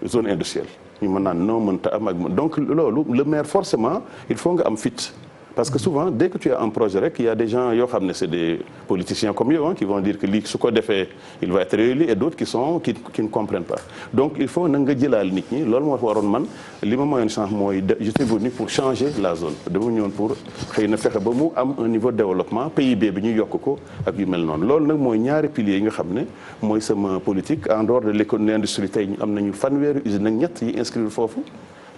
zone industrielle ñu mën naan non mënta am ak donc loolu le maire forcément il faut nga am fit. Parce que souvent dès que tu as un projet rek il y a des gens yoo xam ne c'est des politiciens comme yow qui vont dire que lii su ko defee il va être réélu et d'autres qui ne comprennent pas donc il faut na nga jëlaal nit ñi loolu moo waroon man li ma mayoon chance mooy j'étais venu pour changer la zone dama ñëwoon pour xëy na fexe ba mu am un niveau de développement PIB bi ñu yokk ko ak yu mel noonu loolu nag mooy ñaari piliers yi nga xam ne mooy sama politique en dehors de l'économie industrie tey am nañu fanweeri usine ak ñett yi inscrire foofu.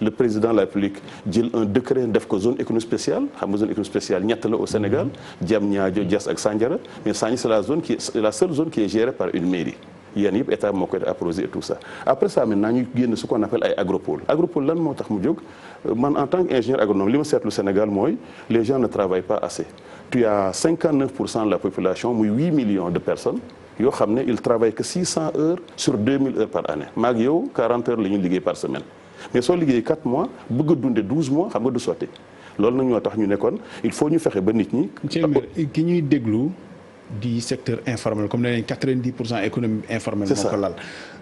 Le président de la République jël un décret def ko zone économique spéciale xam nga zone économique spéciale ñett la au Sénégal Diamniadio Diass ak Sandiara mais Sandiara c'est la seule zone qui est gérée par une mairie yéen yëpp état moo koy approché et tout ça après ça maintenant ñu génn ce qu'on appelle ay agropole lan moo tax mu jóg man en tant qu'ingénieur agronome li ma seetlu Sénégal mooy les gens ne travaillent pas assez tu as 59% de la population muy 8 millions de personnes yoo xam ne ils travaillent que 600 heures sur 2000 heures par année maag yow 40 heures la ñuy liggéey par semaine mais soo liggéey 4 mois bëgg a dunde 12 mois xam nga du sotti loolu nag ñoo tax ñu nekkoon il faut ñu fexe ba nit ñi. ki ñuy déglu di secteur informel comme nee nañ 90% économie informelle. moo ko lal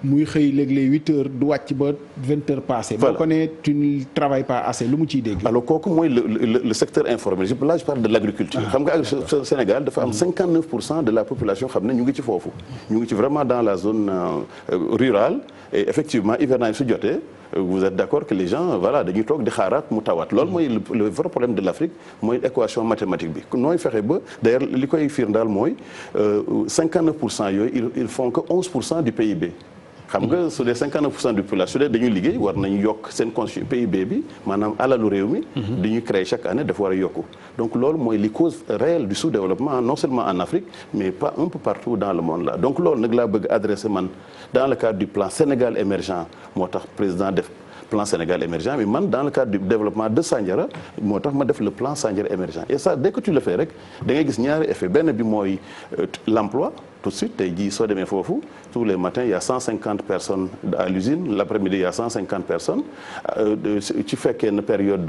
muy xëy léeg-léeg 8 heures du wàcc ba 20 heures passées. boo ko nee tu ne travailles pas assez lu mu ciy dégg. alors kooku mooy le secteur informel là je parle de l'agriculture. xam nga Sénégal dafa am 59% de la population xam ne ñu ngi ci foofu. ñu ngi ci vraiment dans la zone rurale et effectivement hivernage su jotee. vous êtes d'accord que les gens voilà dañuy toog di xaaraat mu tawaat loolu mooy le vrai problème de l'Afrique mooy équation mathématique bi nooy fexe ba d'ailleurs li koy firndaal mooy 59% yooyu ils font que 11% du PIB xam nga su dee 59% du population su dee dañuy liggéey war nañu yokk seen constitution PIB bi maanaam alalu réew mi dañuy créer chaque année dafa war a yokku donc loolu mooy les causes réelles du sous-développement non seulement en Afrique mais pas un peu partout dans le monde là donc loolu nag laa bëgg adresser man dans le cadre du plan Sénégal émergent moo tax président def plan Sénégal émergent mais man dans le cadre du développement de Sandiara moo tax ma def le plan Sandiara émergent et ça dès que tu le fais rek da ngay gis ñaari effet benn bi mooy l'emploi tout de suite tey jii soo demee foofu tous les matins il y a 150 personnes à l'usine l'après-midi il y a 150 personnes ci fekkee ne période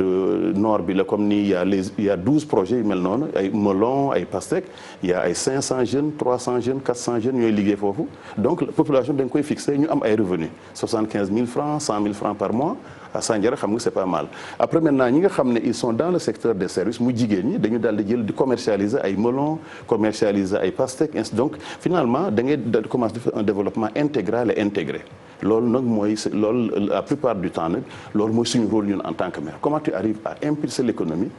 nord bi la comme nii il y a 12 projets yu mel noonu ay melon ay pastèques il y a ay 500 jeunes 300 jeunes 400 jeunes ñooy liggéey foofu donc la population da nga koy fixer ñu am ay revenus 75 000 francs 100 000 francs par mois à Sandiara xam nga c'est pas mal après maintenant ñi nga xam ne ils sont dans le secteur des services mu jigéen ñi dañu daal di jël di commercialiser ay melon commercialiser ay pastèques donc finalement da ngay commencer de faire un développement intégral et intégré loolu nag mooy loolu la plupart du temps nag loolu mooy suñu rôle ñun en tant que maire comment tu arrives à impulser l'économie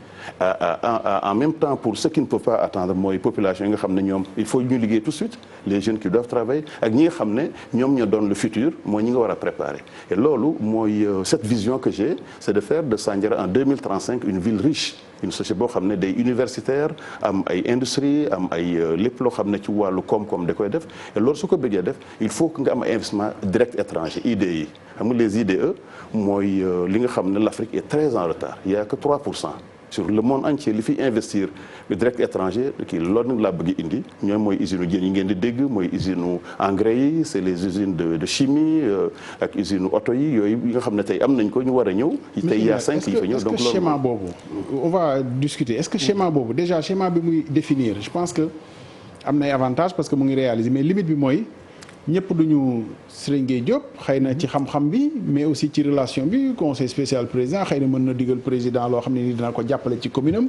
en même temps pour ceux qui ne peuvent pas attendre mooy population yi nga xam ne ñoom il faut ñu liggéey tout de suite les jeunes qui doivent travailler ak ñi nga xam ne ñoom ñoo doon le futur mooy ñi nga war a préparer et loolu mooy cette vision que j'ai c'est de faire de Sandiara en 2035 une ville riche une société boo xam ne day universitaire am ay industrie am ay lépp loo xam ne ci wàllu koom-koom da koy def et loolu su ko bëggee def il faut que nga am ay investissement direct étranger IDE yi xam nga les IDE mooy li nga xam ne l'Afrique est très en retard il y a que 3% sur le monde entier li fi investir direct étranger kii loolu nag laa bëgg indi ñoom mooy usine jën yi ngeen di dégg mooy usine engrais yi c'est les usines de chimie ak usine oto yi yooyu yi nga xam ne tey am nañ ko ñu war a ñëw tey il y a 5 yi fa ñëw donc loolu schéma boobu on va discuter est-ce que schéma boobu déjà schéma bi muy définir je pense que am na ay avantages parce que mu ngi réaliser mais limite bi mooy ñëpp duñu Serigne Gueye Diop xëy na ci xam-xam bi mais aussi ci relation bi conseil spécial président xëy na mën na digal président loo xam ne ni dina ko jàppale ci commune am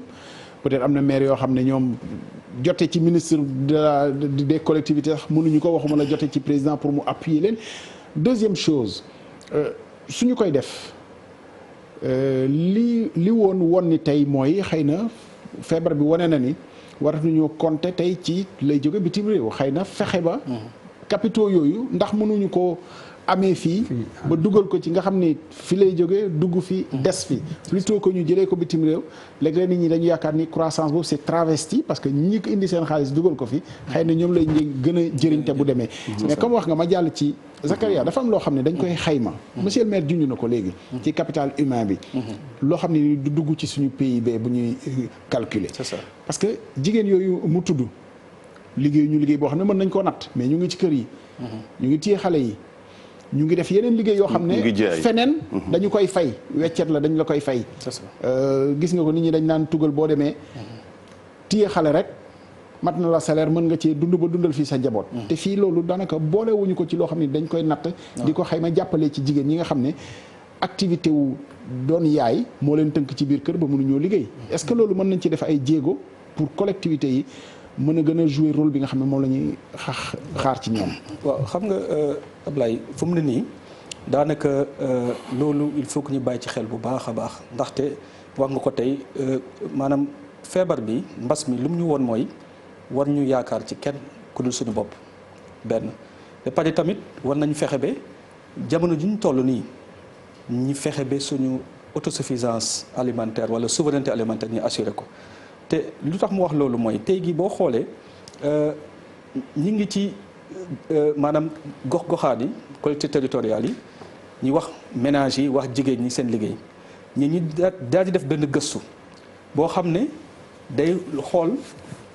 peut-être am na maire yoo xam ne ñoom jote ci ministre des collectivités sax mënuñu ko waxuma la jote ci président pour mu appuyer leen deuxième chose suñu koy def li woon ni tey mooy xëy na feebar bi wane na ni waratuñoo compter tey ci lay jóge bitim réew xëy na fexe ba capitaux yooyu ndax mënuñu ko amee fii ba dugal ko ci nga xam ne fi lay jógee dugg fi des fi plutôt que ñu jëlee ko bitim réew léeg-léeg nit ñi dañu yaakaar ni croissance boobu c'est travesti parce que ñi ko indi seen xaalis dugal ko fi xëy na ñoom lay gën a jëriñ te bu demee mais comme wax nga ma jàll ci Zakaria dafa am loo xam ne dañ koy xayma monsieur le maire junj na ko léegi ci capital humain bi loo xam ne du dugg ci suñu PIB bu ñuy calculer c'est ça parce que jigéen yooyu mu tudd liggéey boo xam ne mën nañ koo natt mais ñu ngi ci kër yi ñu ngi téye xale yi ñu ngi def yeneen liggéey yoo xam ne feneen dañu koy fay weccet la dañu la koy fay gis nga ko nit ñi dañ naan tugal boo demee téye xale rek mat na la salaire mën nga cee dund ba dundal fii sa njaboot te fii loolu daanaka boolewuñu ko ci loo xam ne dañ koy natt di ko xayma jàppale ci jigéen ñi nga xam ne activité wu doon yaay moo leen tënk ci biir kër ba mënuñoo liggéey est-ce que loolu mën nañ ci def ay jéego pour collectivité yi mën a gën a jouer rôle bi nga xam ne moom la ñuy xaar ci ñoom. waaw xam nga Ablaye fu mu ne nii daanaka loolu il faut que ñu bàyyi ci xel bu baax a baax ndaxte wax nga ko tey maanaam feebar bi mbas mi lu mu ñu woon mooy war ñu yaakaar ci kenn ku dul suñu bopp benn. ba pare tamit war nañu fexe ba jamono ji ñu toll nii ñu fexe ba suñu autosuffisance alimentaire wala souveraineté alimentaire ñu assuré ko. te lu tax mu wax loolu mooy tey gi boo xoolee ñi ngi ci maanaam gox-goxaan yi collectivités territoriales yi ñi wax ménage yi wax jigéen ñi seen liggéey ñi daal di def benn gëstu boo xam ne day xool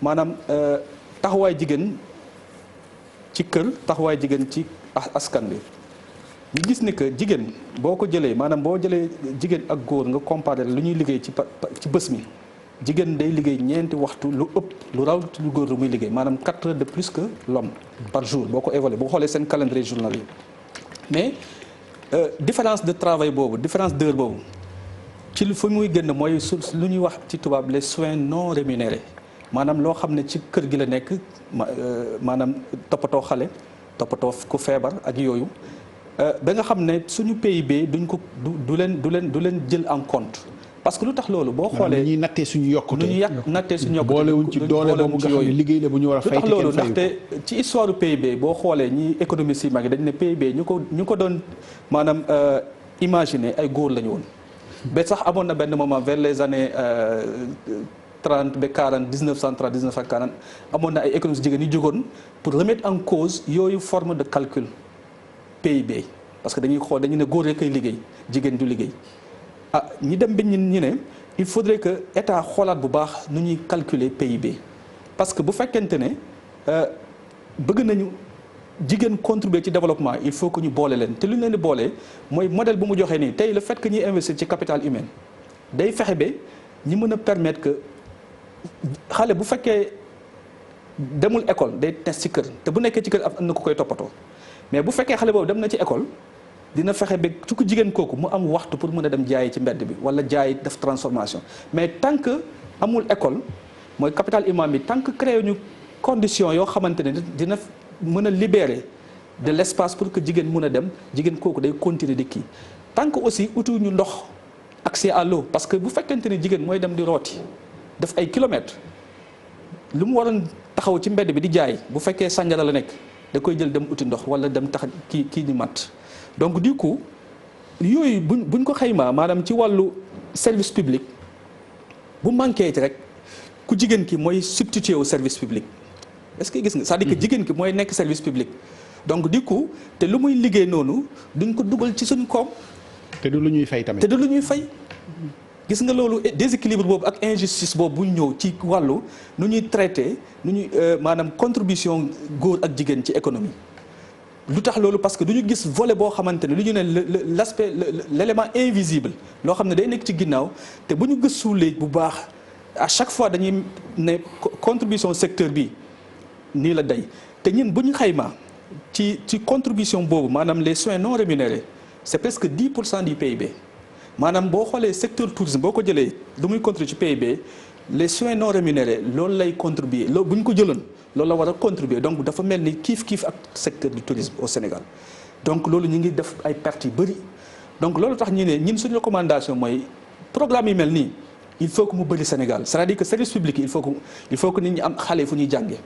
maanaam taxawaay jigéen ci kër taxawaay jigéen ci askan bi ñu gis ne que jigéen boo ko jëlee maanaam boo jëlee jigéen ak góor nga comparé lu ñuy liggéey ci bés mi jigéen day liggéey ñeenti waxtu lu ëpp lu raw lu góor lu muy liggéey maanaam 4 heures de plus que l'homme par jour boo ko évalué boo xoolee seen calendrier journalier mais différence de travail boobu différence d'heure boobu ci lu fu muy génn mooy lu ñuy wax ci tubaab les soins non rémunérés maanaam loo xam ne ci kër gi la nekk maanaam toppatoo xale toppatoo ku feebar ak yooyu ba nga xam ne suñu PIB duñ ko du leen jël en compte parce que lu tax loolu boo xoolee ñuy nattee suñu yokkute nu ñu nattee suñu yokkute boolewuñ ci doole boobu nga xam ne liggéey la bu ñu war a fay lu tax loolu ndaxte ci histoire PIB boo xoolee ñi économistes yi mag yi dañ ne PIB ñu ko doon maanaam imaginer ay góor la ñu woon ba sax amoon na benn moment vers les années 30 ba 40 1930 1940 amoon na ay économistes jigéen yu jógoon pour remettre en cause yooyu forme de calcul PIB parce que dañuy xool dañu ne góor rek ay liggéey jigéen du liggéey ñi dem ba ñu ne il faudrait que état xoolaat bu baax nu ñuy calculer PIB parce que bu fekkente ne bëgg nañu jigéen contribuer ci développement il faut que ñu boole leen te lu ñu leen di boolee mooy modèle bu mu joxee nii tey le fait que ñuy investir ci capital humain day fexe ba ñi mën a permettre que xale bu fekkee demul école day test ci kër te bu nekkee ci kër am na ko koy toppatoo mais bu fekkee xale boobu dem na ci école dina fexe ba su ko jigéen kooku mu am waxtu pour mën a dem jaayi ci mbedd bi wala jaayi def transformation mais tant que amul école mooy capital humain bi tant que créé ñu condition yoo xamante ne dina mën a libérer de l'espace pour que jigéen mën a dem jigéen kooku day continuer di kii tant que aussi utu ñu ndox accès à l'eau parce que bu fekkente ne jigéen mooy dem di rooti def ay kilomètres lu mu waroon taxaw ci mbedd bi di jaay bu fekkee sànjara la nekk da koy jël dem uti ndox wala dem tax kii ni mat donc du coup yooyu buñ ko xaymaa maanaam ci wàllu service public bu manqué ci rek ku jigéen ki mooy substitué au service public est-ce que gis nga c'est-à-dire que jigéen ki mooy nekk service public donc du coup te lu muy liggéey noonu duñ ko dugal ci suñ koom. te du lu ñuy fay tamit. te du lu ñuy fay. gis nga loolu déséquilibre boobu ak injustice boobu bu ñëw ci wàllu nu ñuy traité nu ñuy maanaam contribution góor ak jigéen ci économie. lu tax loolu parce que du ñu gis volet boo xamante ne lu ñu ne l'aspect l'élément invisible loo xam ne day nekk ci ginnaaw te bu ñu gëstuwulee bu baax à chaque fois dañuy ne contribution secteur bi nii la day te ñun bu ñu xaymaa ci contribution boobu maanaam les soins non rémunérés c'est presque 10% du PIB maanaam boo xoolee secteur tourisme boo ko jëlee lu muy contribuer ci PIB les soins non rémunérés loolu lay contribuer loolu bu ñu ko jëloon loolu la war a contribuer donc dafa mel ni kiif ak secteur du tourisme au Sénégal donc loolu ñu ngi def ay pertes yu bëri donc loolu tax ñu ne ñun suñu recommandation mooy programme yi mel nii il faut que mu bëri Sénégal c'est-à-dire que service public il faut que nit ñi am xale fu ñuy jàngee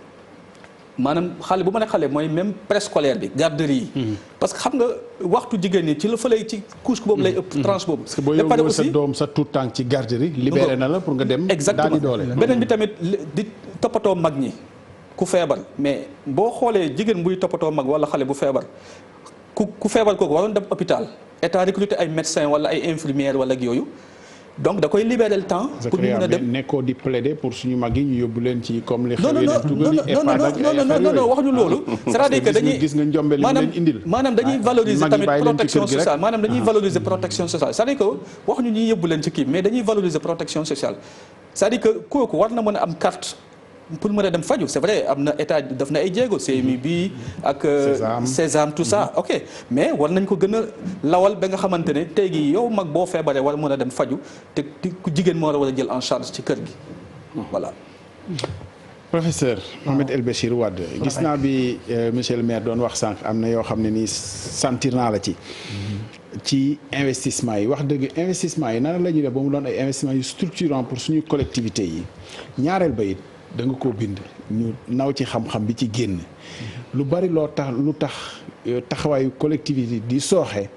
maanaam xale bu ma ne xale mooy même préscolaire bi garderie yi. parce que xam nga waxtu jigéen ñi ci la fële ci couche boobu lay ëpp tranche boobu. parce que boo yóbboo sa doom sa tout temps ci garderie libéré na la pour nga dem. exactement daal di doole. beneen bi tamit di toppatoo mag ñi ku feebar mais boo xoolee jigéen buy toppatoo mag wala xale bu feebar ku feebar kooku waroon dem hôpital état recruter ay médecins wala ay infirmières wala ak yooyu. donc da koy libérer le temps. pour ñu mën a dem nekkoo di plaider pour suñu mag yi ñu yóbbu leen ci comme li. non waxuñu loolu. c'est-à-dire que dañuy gis nga njombe li leen indil. maanaam dañuy valoriser tamit protection sociale maanaam dañuy valoriser protection sociale c'est-à-dire que waxuñu ñuy yóbbu leen ci kii mais dañuy valoriser protection sociale c'est-à-dire que kooku war na mën a am carte. pour mën a dem faju c'est vrai am na état def na ay jéego CMU bi ak Sésame tout ça ok mais war nañ ko gën a lawal ba nga xamante ne tey gi yow mag boo feebaree war mën a dem faju te ku jigéen moo war a jël en charge ci kër gi voilà. professeur Mohamed El Béchir Wade gis naa bi monsieur le maire doon wax sànq am na yoo xam ne nii sentir naa la ci investissement yi wax dëgg investissement yi nan la ñuy def ba mu doon ay investissement yu structurant pour suñu collectivité yi ñaareel ba it da nga koo bind ñu naw ci xam-xam bi ci génn lu bari lu tax taxawaayu collectivité di sooxe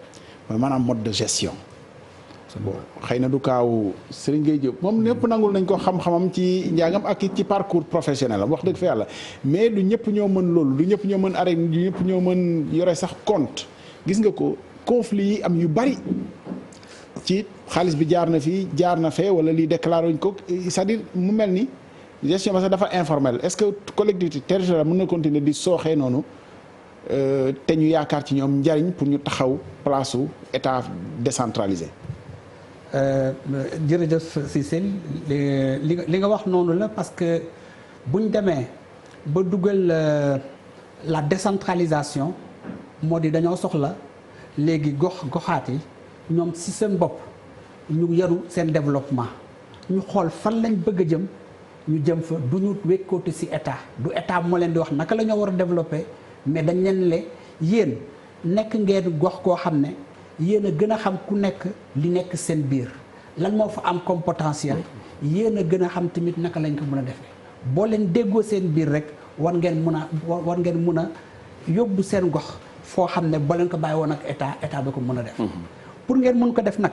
mooy maanaam mode de gestion bon xëy na du kaaw Serigne Gueye Diop moom ñëpp nangul nañ ko xam-xamam ci njàngam ak ci parcours professionnel am wax dëgg fa yàlla mais du ñëpp ñoo mën loolu du ñëpp ñoo mën arrêt du ñëpp ñoo mën yore sax compte gis nga ko conflit yi am yu bari ci xaalis bi jaar na fii jaar na fee wala lii déclaré wuñ ko c'est-à-dire mu mel ni gestion ba sax dafa informel est-ce que collectivité territoriale mën na continuer di sooxee noonu te ñu yaakaar ci ñoom njariñ pour ñu taxaw place su état décentralisé. jërëjëf Cissé li nga wax noonu la parce que buñ demee ba dugal la décentralisation moo di dañoo soxla léegi goxaat yi ñoom ci seen bopp ñu yaru seen développement ñu xool fan lañ bëgg a jëm. ñu jëm fa du ñu wékkootu ci état du état moo leen di wax naka la ñoo war a développer mais dañ leen le yéen nekk ngeen gox koo xam ne yéen a gën a xam ku nekk li nekk seen biir lan moo fa am comme potentiel yéen a gën a xam tamit naka lañ ko mën a defee boo leen déggoo seen biir rek war ngeen mën a yóbbu seen gox foo xam ne boo leen ko bàyyi woon ak état bi ko mën a def. pour ngeen mën ko def nag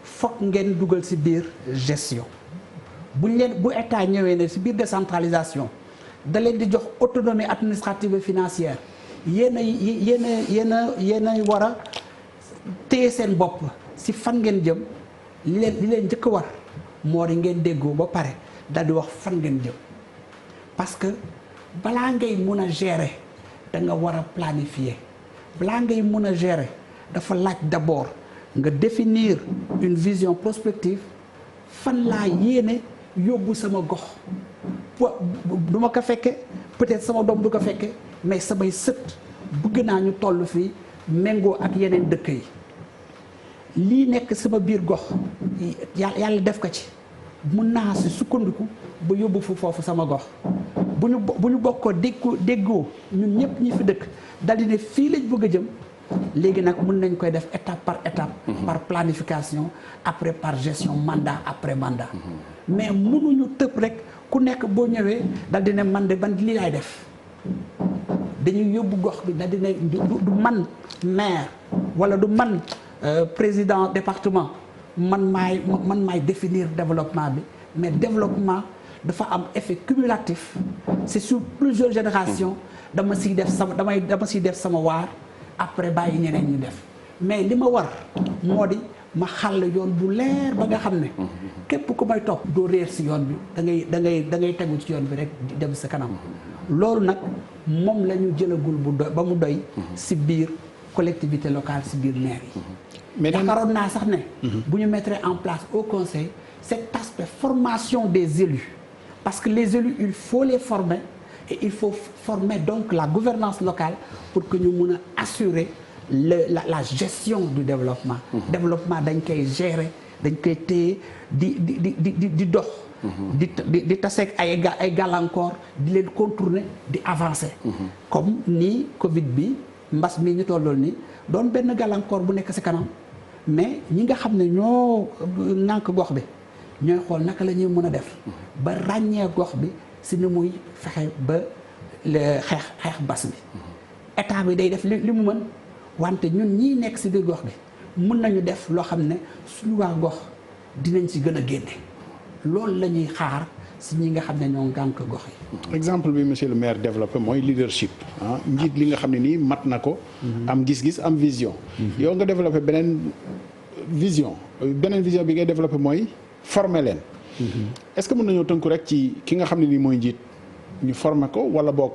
fokk ngeen dugal ci biir gestion. bu état ñëwee ne ci biir décentralisation da leen di jox autonomie administrative et financière yéen a war a téye seen bopp ci fan ngeen jëm li leen njëkk war moo di ngeen déggoo ba pare dal di wax fan ngeen jëm parce que balaa ngay mun a gérer da nga war a planifier balaa ngay mun a gérer dafa laaj d'abord nga définir une vision prospective fan laa yéene yóbbu sama gox du ma ko fekke peut-être sama doom du ko fekke mais samay sët bëgg naa ñu toll fii méngoo ak yeneen dëkk yi lii nekk sama biir gox yàlla def ko ci mun naa si sukkandiku ba yóbbu fu foofu sama gox bu ñu bokkoo déggoo ñun ñëpp ñi fi dëkk daldi ne fii lañ bëgg a jëm léegi nag mun nañ koy def étape par étape par planification après par gestion mandat après mandat mais mënuñu tëb rek ku nekk boo ñëwee dal di ne man de ban lii laay def dañuy yóbbu gox bi dal di ne du man maire wala du man président département man maay définir développement bi mais développement dafa am effet cumulatif c'est sur plusieurs générations dama siy def sama waar après bàyyi ñeneen ñu def mais li ma war moo di ma xàll yoon bu leer ba nga xam ne képp ku may topp doo réer si yoon bi da ngay tegu ci yoon bi rek di dem sa kanam loolu nag moom la ñu jëlagul ba mu doy si biir collectivité locale si biir maire yi mais yaakaaroon naa sax ne bu ñu mettre en place au conseil cet aspect formation des élus parce que les élus il faut les former et il faut former donc la gouvernance locale pour que ñu mun a assurer la gestion du développement développement dañ koy gérer dañ koy téye di dox di taseeg ay gàllankoor di leen contourner di avancer comme nii Covid bi mbas mi ñu tollool ni doon benn gàllankoor bu nekk ci kanam mais ñi nga xam ne ñoo nànk gox bi ñooy xool naka la ñuy mën a def ba ràññee gox bi si ni muy fexe ba xeex mbas bi état bi day def li mu mën wante ñun ñii nekk si biir gox bi mën nañu def loo xam ne suñu waa gox dinañ si gën a génne loolu la ñuy xaar si ñi nga xam ne ñoo gànk gox yi. exemple bi monsieur le maire développé mooy leadership njiit li nga xam ne nii mat na ko. am gis-gis am vision. yow nga développé beneen vision bi ngay développé mooy former leen. est-ce que mën nañoo tënku rek ci ki nga xam ne nii mooy njiit ñu former ko wala boog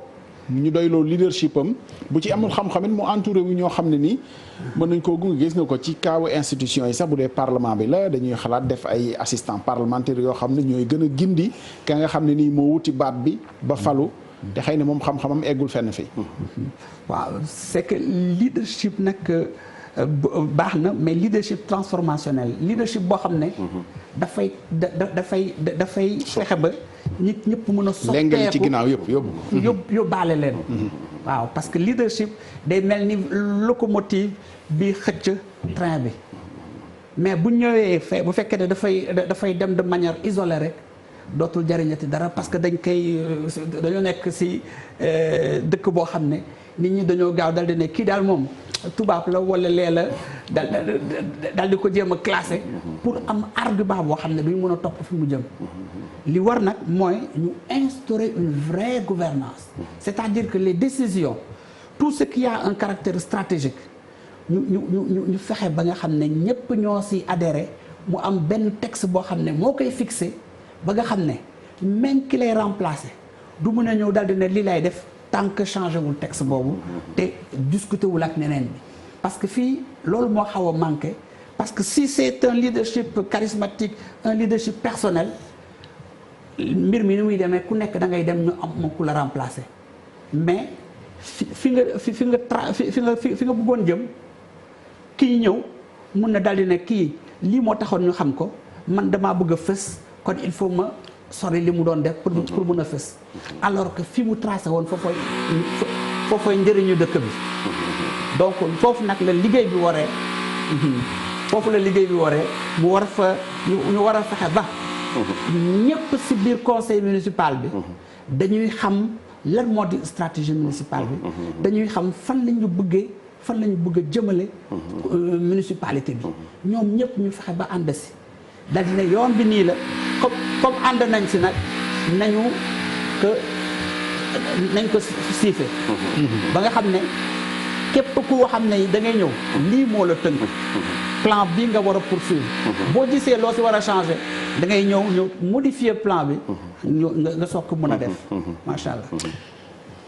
ñu doyloo leadership am bu ci amul xam-xamit mu entouré wu ñoo xam ne nii mën nañ koo gunge. gis nga ko ci kaawu institution yi sax bu dee parlement bi la dañuy xalaat def ay assistants parlementaires yoo xam ne ñooy gën a gindi ka nga xam ne nii moo wuti baat bi ba falu te xëy na moom xam-xamam eggul fenn fi. waaw c'est que leadership nag baax na mais leadership transformationnel leadership boo xam ne. dafay fexe ba nit ñëpp mën a soppeeku léegi ci ginnaaw yóbbaale leen. waaw parce que leadership day mel ni locomotive bi xëcc train bi mais bu ñëwee bu fekkee ne dafay dem de manière isolée rek dootul jariñati dara parce que dañoo nekk ci dëkk boo xam ne nit ñi dañoo gaaw dal di ne kii daal moom tubaab la wala lee la dal di ko jéem a classé pour am argument boo xam ne duñ mën a topp fi mu jëm li war nag mooy ñu instaurer une vraie gouvernance c'est-à-dire que les décisions tout ce qui a un caractère stratégique ñu fexe ba nga xam ne ñëpp ñoo ci adhéré mu am benn texte boo xam ne moo koy fixé ba nga xam ne même ki lay remplacer du mën a ñëw dal di ne lii lay def tant que changé wul texte boobu te discuté wul ak neneen bi parce que fii loolu moo xaw a manqué parce que si c'est un leadership charismatique un leadership personnel mbir mi ni muy demee ku nekk da ngay dem ñu am moo ku la remplacer mais fi nga bëggoon jëm kii ñëw mun na daldi ne kii lii moo taxoon ñu xam ko man damaa bëgg a fës kon il faut ma sori li mu doon def pour mën a fës alors que fi mu tracé woon foofooy njëriñu dëkk bi donc foofu nag la liggéey bi waree mu war fa ñu war a fexe ba ñëpp ci biir conseil municipal bi dañuy xam lan moo di stratégie municipale bi dañuy xam fan lañu bëgg a jëmale municipalité bi ñoom ñëpp ñu fexe ba ànd ci dal dina yoon bi nii la comme ànd nañ ci nag nañ ko siife ba nga xam ne képp ku xam ne da ngay ñëw lii moo la tënk plan bii nga war a poursuivre boo gisee loo ci war a changer da ngay ñëw modifier plan bi nga soog ko mën a def macha allah.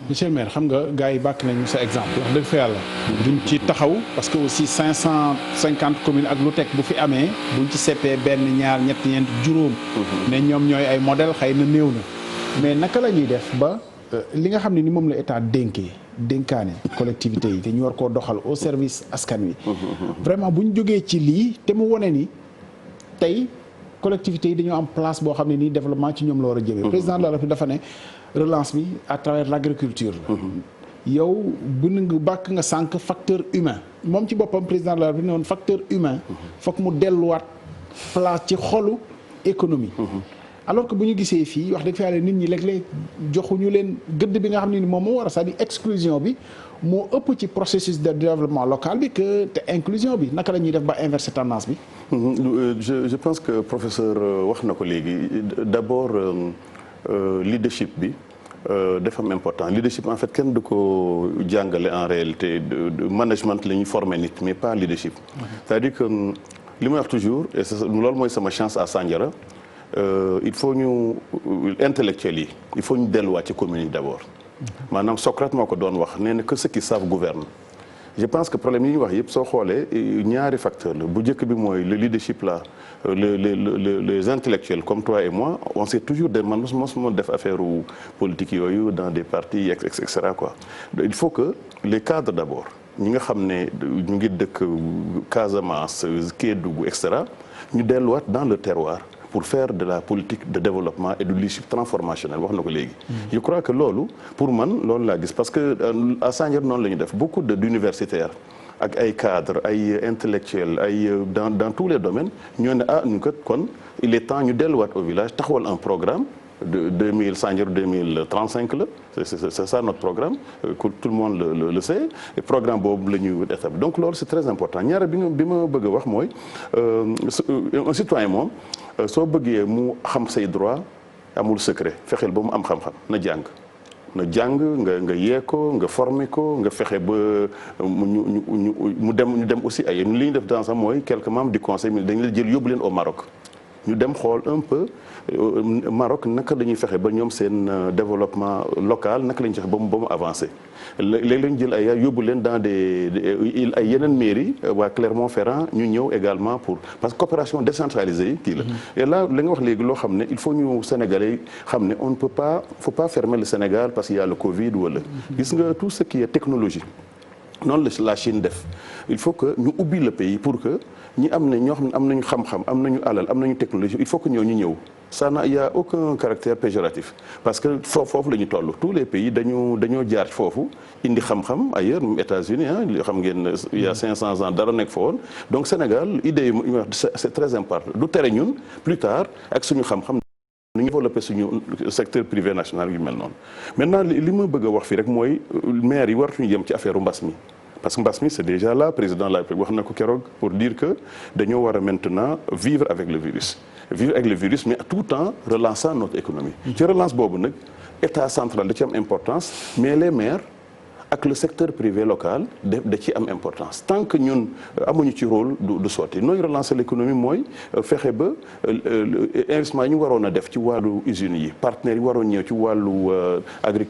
monsieur le maire xam nga gars yi bàkk nañu sa exemple wax dëgg fa yàlla duñ ci taxaw parce que aussi 550 communes ak lu teg bu fi amee buñ ci seppee benn ñaar ñett ñeent juróom ne ñoom ñooy ay modèle xëy na néew na mais naka la ñuy def ba li nga xam ne ni moom la état dénkaane collectivité yi te ñu war koo doxal au service askan wi vraiment bu ñu jógee ci lii te mu wone ni tey collectivités yi dañoo am place boo xam ne nii développement ci ñoom la war a jëmee président de la République dafa ne relance bi à travers l'agriculture la yow bu nga bàkk nga sànq facteur humain moom ci boppam président de la République ne woon facteur humain foog mu delluwaat place ci xolu économie alors que bu ñu gisee fii wax dëgg fa yàlla nit ñi léeg-léeg joxuñu leen gëdd bi nga xam ne ni moom moo war a c'est-à-dire exclusion bi moo ëpp ci processus de développement local bi que te inclusion bi naka la ñuy def ba inverser tendance bi. Je pense que professeur wax na ko léegi d'abord leadership bi dafa am important leadership en fait kenn du ko jàngale en réalité de management la ñuy former nit mais pas leadership. C'est-à-dire que li may wax toujours et loolu mooy sama chance à Sandiara il faut ñu intellectuels yi il faut ñu delluwaat ci commune yi d'abord. maanaam Socrate moo ko doon wax nee na que ceux qui savent gouvernent. Je pense que problème yi ñu wax yëpp soo xoolee ñaari facteur la bu njëkk bi mooy le leadership là les intellectuels comme toi et moi on s'est toujours man mosuma def affaire politique yooyu dans des partis et cetera quoi. Il faut que les cadres d'abord ñi nga xam ne ñu ngi dëkk Casamance Kédougou et cetera ñu delluwaat dans le terroir pour faire de la politique de développement et du leadership transformationnel wax na ko léegi. Je crois que loolu pour man loolu laa gis parce que à Sandiara noonu la ñu def beaucoup d'universitaires ak ay cadres ay intellectuels ay dans tous les domaines ñoo ne ñu kat kon il est temps ñu delluwaat au village taxawal un programme de 2000 Sandiara 2035 la c'est ça notre programme que tout le monde le sait et programme boobu la ñu établi donc loolu c'est très important ñaare bi ma bëgg a wax mooy un citoyen moom soo bëggee mu xam say droit amul secret fexeel ba mu am xam-xam na jàng nga yee ko nga former ko nga fexe ba mu dem aussi ay li ñu def dans ça mooy quelques membres du conseil mais dañu la jël yóbbu leen au Maroc ñu dem xool un peu Maroc naka la ñuy fexe ba ñoom seen développement local naka la ñuy fexe ba mu avancé léegi lañu jël ay yóbbu leen dans ay yeneen mairie waa Clermont-Ferrand ñu ñëw également pour parce que coopération décentralisée yi kii la et là li nga wax léegi loo xam ne il faut ñu Sénégalais xam ne on ne peut pas faut pas fermer le Sénégal parce qu'il y a le Covid wala gis nga tout ce qui est technologie noonu la Chine def il faut que ñu ubbi le pays pour que ñi am ne ñoo xam ne am nañu xam-xam am nañu alal am nañu technologie il faut que ñu ñëw ça il y a aucun caractère péjoratif parce que foofu la ñu toll tous les pays dañoo jaar foofu indi xam-xam ailleurs même États-Unis xam ngeen il y a 500 ans dara nekk fa woon donc Sénégal idée yi c'est très important du tere ñun plus tard ak suñu xam-xam ñu développé suñu secteur privé national yu mel noonu maintenant li ma bëgg a wax fii rek mooy maire yi waratuñu yem ci affaire mbas mi parce que mbas mi c'est déjà là président de la République wax na ko keroog pour dire que dañoo war a maintenant vivre avec le virus mais à tout temps relançant notre économie ci relance boobu nag état central da ci am importance mais les maires ak le secteur privé local da ci am importance tant que ñun amuñu ci rôle du sotti nooy relancer l'économie mooy fexe ba investissement yi ñu waroon a def ci wàllu usines yi partenaires yi waroon ñëw ci wàllu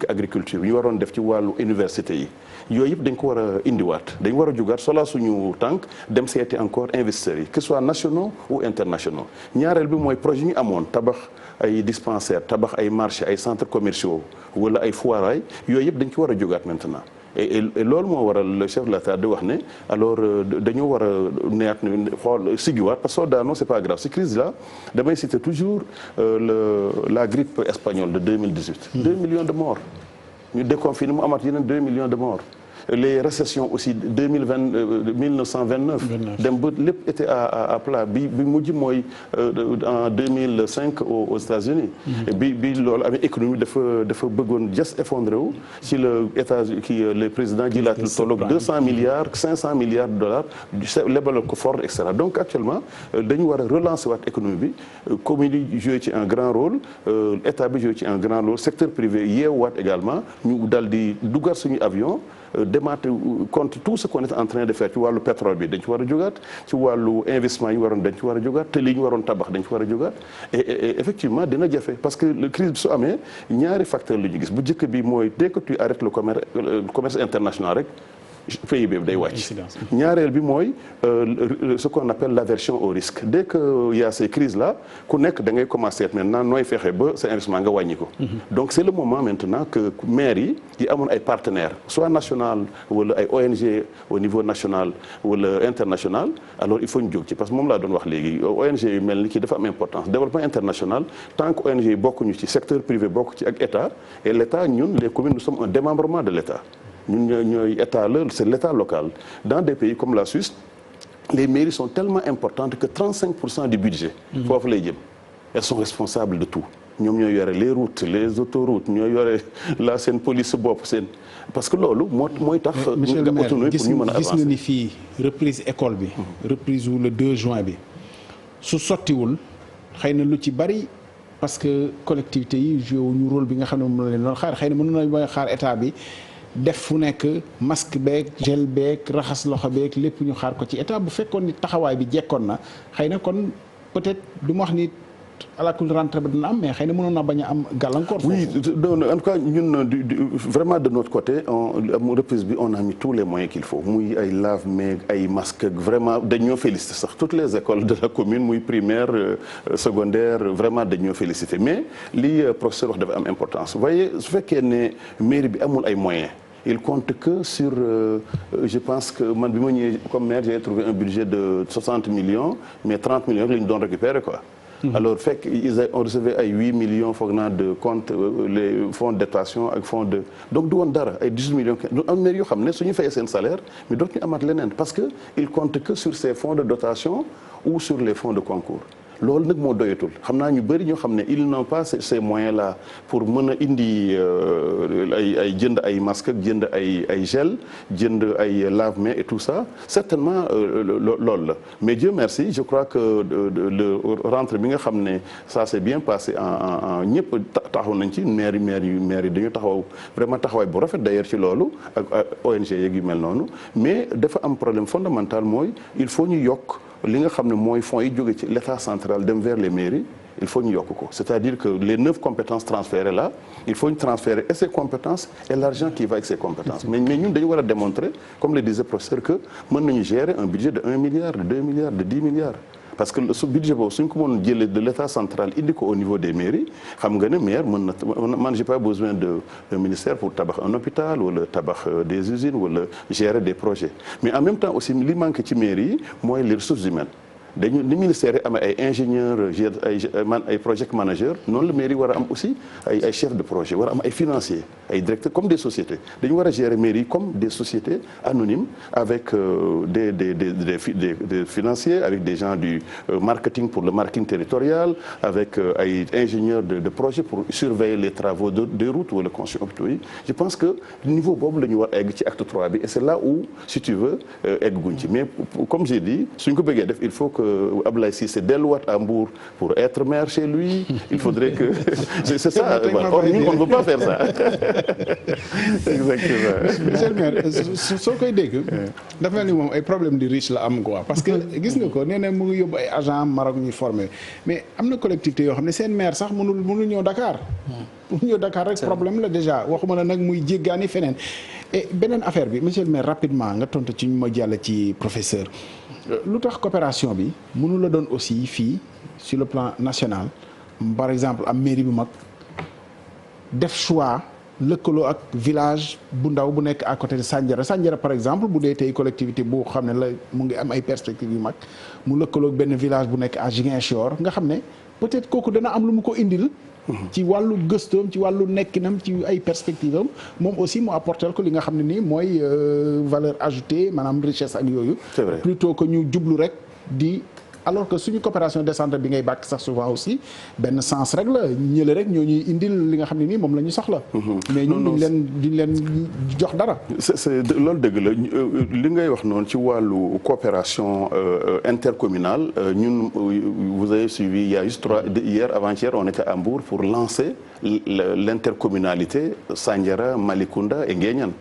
agriculture yi waroon def ci wàllu université yi yooyu yëpp dañ ko war a indiwaat dañ war a jugaat sola suñu tànk dem seeti encore investisseurs yi que ce soit nationaux ou internationaux ñaareel bi mooy projet ñu amoon tabax ay dispensaires tabax ay marchés ay centres commerciaux wala ay foiraay yooyu yëpp dañ ci war a jugaat maintenant et loolu moo waral le chef de l'État di wax ne alors dañoo war a neet xool sigiwaat parce que soo daanoo c'est pas grave cette crise là damay citer toujours la grippe espagnole de 2018 2 millions de morts ñu déconfiné mu amaat yeneen 2 millions de morts les récessions aussi 1929 dem ba lépp était à plat bi mujj mooy en 2005 aux États-Unis bi loolu amee économie dafa bëggoon just effondré wu ci le état le président jilaat lu tolloog 200 milliards 500 milliards de dollars lebal ko fort et cetera donc actuellement dañu war a relancer waat économie bi commune yi joué ci un grand rôle état bi joué ci un grand rôle secteur privé yeewaat également ñu dal di duggaat suñu avion démarrer compte tout ce qu'on est en train de faire ci wàllu pétrole bi dañ ci war a jógaat ci wàllu investissement yi waroon dañ ci war a jógaat te li ñu waroon tabax dañ ci war a jógaat et effectivement dina jafe parce que le crise bi su amee ñaari facteur la ñu gis bu njëkk bi mooy dès que tu arrêtes le commerce international rek PIB bi day wàcc ñaareel bi mooy ce qu'on appelle l'aversion au risque dès que il y a ces crises là ku nekk da ngay commencer maintenant nooy fexe ba sa investissement nga wàññi ko donc c'est le moment maintenant que maires yi amoon ay partenaires soit national wala ay ONG au niveau national wala international alors il faut ñu jóg ci parce que moom laa doon wax léegi ONG yu mel ni kii dafa am importance développement international tant que ONG yi bokkuñu ci secteur privé bokk ci ak état et l'état ñun les communes nous sommes un démembrement de l'état ñun ñooy état la c'est l'état local dans des pays comme la Suisse les mairies sont tellement importantes que 35% du budget foofu lay jëm elles sont responsables de tout ñoom ñooy yore les routes les autoroutes ñooy yore la seen police bopp seen parce que loolu mooy tax. monsieur le maire pour ñu mën a avancer gis nga ni fii reprise école bi. reprise wu le 2 juin bi su sottiwul xëy na lu ci bari parce que collectivités yi joué wuñu rôle bi nga xam ne moom la leen doon xaar xëy na mën nañu xaar état bi def fu nekk masque beeg gel beeg raxas loxo beeg lépp ñu xaar ko ci état bu fekkoon ni taxawaay bi jekkoon na xëy na kon peut-être du ma wax ni. alakul rentrée ba dina am mais xëy na mënoon na bañ a am gàllankoor. oui en tout cas ñun vraiment de notre côté reprise bi on a mis tous les moyens qu'il faut muy ay lave-mains ay masques vraiment dañoo félicité sax toutes les écoles de la commune muy primaire secondaire vraiment dañoo félicité mais li professeur wax dafa am importance. vous voyez su fekkee ne mairie bi amul ay moyens. il compte que sur je pense que man bi ma ñëwee comme maire j'ai trouvé un budget de 60 millions mais 30 millions la ñu doon récupérer quoi. alors fekk on recevait ay 8 millions foog naa de compte les fonds de dotation ak fonds de donc du woon dara ay 18 millions am maire yoo xam ne suñu fayee seen salaire mais dootuñu amaat leneen parce que il compte que sur ces fonds de dotation ou sur les fonds de concours loolu nag moo doyatul xam naa ñu bëri ñoo xam ne ils n'ont pas ces moyens là pour mën a indi ay jënd ay masques jënd ay gel jënd ay lave-mains et tout ça certainement loolu la mais Dieu merci je crois que le rentrée bi nga xam ne ça s'est bien passé en ñëpp taxaw nañ ci maire yi dañu taxaw vraiment taxawaay bu rafet d'ailleurs ci loolu ak ONG yeeg yu mel noonu mais dafa am problème fondamental mooy il faut ñu yokk li nga xam ne mooy fonds yi jóge ci l'État central dem vers les mairies il faut ñu yokk ko c'est-à-dire que les 9 compétences transférées là il faut ñu transférer et ces compétences et l'argent qui va avec ces compétences mais ñun dañu war a démontrer comme le disait professeur que mën nañu gérer un budget de 1 milliard de 2 milliards de 10 milliards parce que su budget boobu suñ ko mën jëlee de l'État central indi ko au niveau des mairies xam nga ne maire mën na man j'ai pas besoin de ministère pour tabax un hôpital wala tabax des usines wala gérer des projets mais en même temps aussi li manque ci mairie yi mooy les ressources humaines dañu ni ministère yi amee ay ingénieurs ay project managers noonu la mairie war a am aussi ay chefs de projet war a am ay financiers ay directeurs comme des sociétés dañu war a gérer mairie comme des sociétés anonymes avec des financiers avec des gens du marketing pour le marketing territorial avec ay ingénieurs de projet pour surveiller les travaux des routes wala construction hôpitaux yi je pense que niveau boobu la ñu war egg ci acte 3 bi et c'est là où si tu veux egg guñ ci mais comme j'ai dit suñ ko bëggee def il faut que Ablaye Cissé delluwaat à Mbour pour être maire chez lui il faudrait que c'est ça or ñun on ne peut pas faire ça exactement. monsieur le maire soo koy dégg dafa mel ni moom ay problème de riche la am quoi parce que gis nga ko nee na mu ngi yóbbu ay agent Maroc ñuy formé mais am na collectivité yoo xam ne seen maire sax mënul ñëw Dakar pour ñëw Dakar rek problème la déjà waxuma la nag muy jéggaani feneen et beneen affaire bi monsieur le maire rapidement nga tontu ci ñu ma jàll ci professeur lu tax coopération bi mënu la doon aussi fii sur le plan national par exemple am mairie bu mag def choix lëkkaloo ak village bu ndaw bu nekk à côté de Sandiara par exemple bu dee tey collectivité boo xam ne la mu ngi am ay perspectives yu mag mu lëkkaloo ak benn village bu nekk à Ziguinchor nga xam ne peut-être kooku dana am lu mu ko indil ci wàllu gëstoom ci wàllu nekkinam ci ay perspectives am moom aussi mu apporter ko li nga xam ne nii mooy valeur ajoutée maanaam richesse ak yooyu. C'est vrai. Plutôt que ñu jublu rek di alors que suñu coopération décentrale bi ngay bàkk sax souvent aussi benn sens rek la ñële rek ñoo ñuy indil li nga xam ne nii moom la ñu soxla. mais ñun duñ leen jox dara. c'est loolu dëgg la li ngay wax noonu ci wàllu coopération intercommunale ñun vous avez suivi il y a juste hier avant-hier on était à Mbour pour lancer l'intercommunalité Sandiara Malicounda et Nguéniène.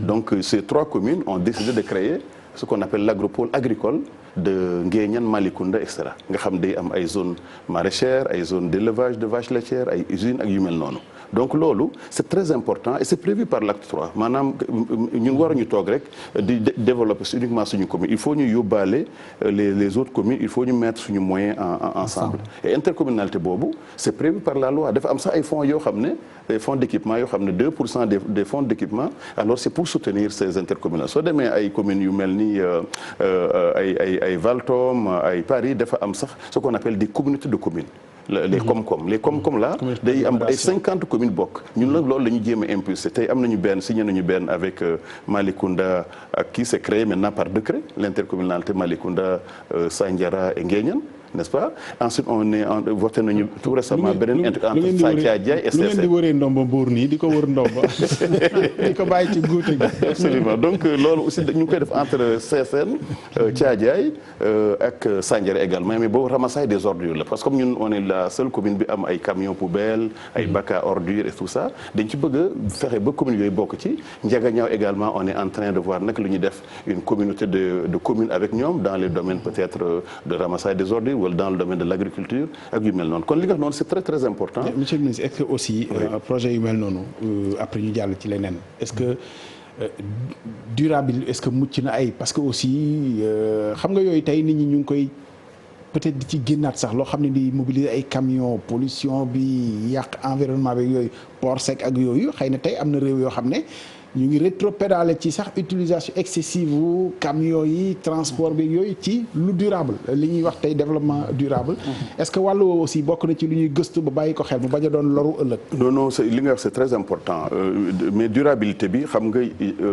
Donc ces 3 communes ont décidé de créer ce qu'on appelle l'agropole agricole de Nguéniène Malicounda et cetera nga xam day am ay zones maraîchères ay zones d'élevage de vaches laitières ay usines ak yu mel noonu donc loolu c'est très important et c'est prévu par l'acte 3 maanaam ñun waruñu toog rek di développer uniquement suñu commune il faut ñu yóbbaale les autres communes il faut ñu mettre suñu moyen ensemble et intercommunalité boobu c'est prévu par la loi dafa am sax ay fonds yoo xam ne des fonds d'équipement yoo xam ne 2% des fonds d'équipement alors c'est pour soutenir ces intercommunalités soo demee ay communes yu mel ni ay Valtom ay Paris dafa am sax ce qu'on appelle des communautés de communes les Comcom là day am ay 50 communes bokk ñun nag loolu la ñu jéem a impulser tey am nañu signé nañu benn avec Malicounda ak kii c'est créé maintenant par décret l'intercommunalité Malicounda Sandiara et Nguéniène n'est-ce pas ensuite on est voté nañu tout récemment beneen entre Sathia Diaye et lu ngeen di wëree ndomba Mbour nii di ko wër ndomba di ko bàyyi ci guute gi. absolument donc loolu aussi ñu ngi koy def entre Sessène Thiadiaye ak Sandiara également mais boobu ramassage des ordures la parce que comme ñun on est la seule commune bi am ay camions poubelles ay bacs à ordures et tout ça dañ ci bëgg a fexe ba commune yooyu bokk ci Ndiaganiao également on est en train de voir nag lu ñuy def une communauté de communes avec ñoom dans les domaines peut-être de ramassage des ordures wala dans le domaine de l'agriculture ak yu mel noonu kon li nga xam noonu c'est très très important. Monsieur le ministre est-ce que aussi projet yu mel noonu après ñu jàll ci leneen est-ce que durable est-ce que mucc na ay parce que aussi xam nga yooyu tey nit ñi ñu ngi koy peut-être di ci génnaat sax loo xam ne di mobiliser ay camions pollution bi yàq environnement bi yooyu port sec ak yooyu xëy na tey am na réew yoo xam ne ñu ngi rétropédaler ci sax utilisation excessive wu camions yi transport bi yooyu ci lu durable li ñuy wax tey développement durable. est-ce que wàllu woowu aussi bokk na ci lu ñuy gëstu ba bàyyi ko xel mu bañ a doon loru ëllëg. non li nga wax c'est très important mais durabilité bi xam nga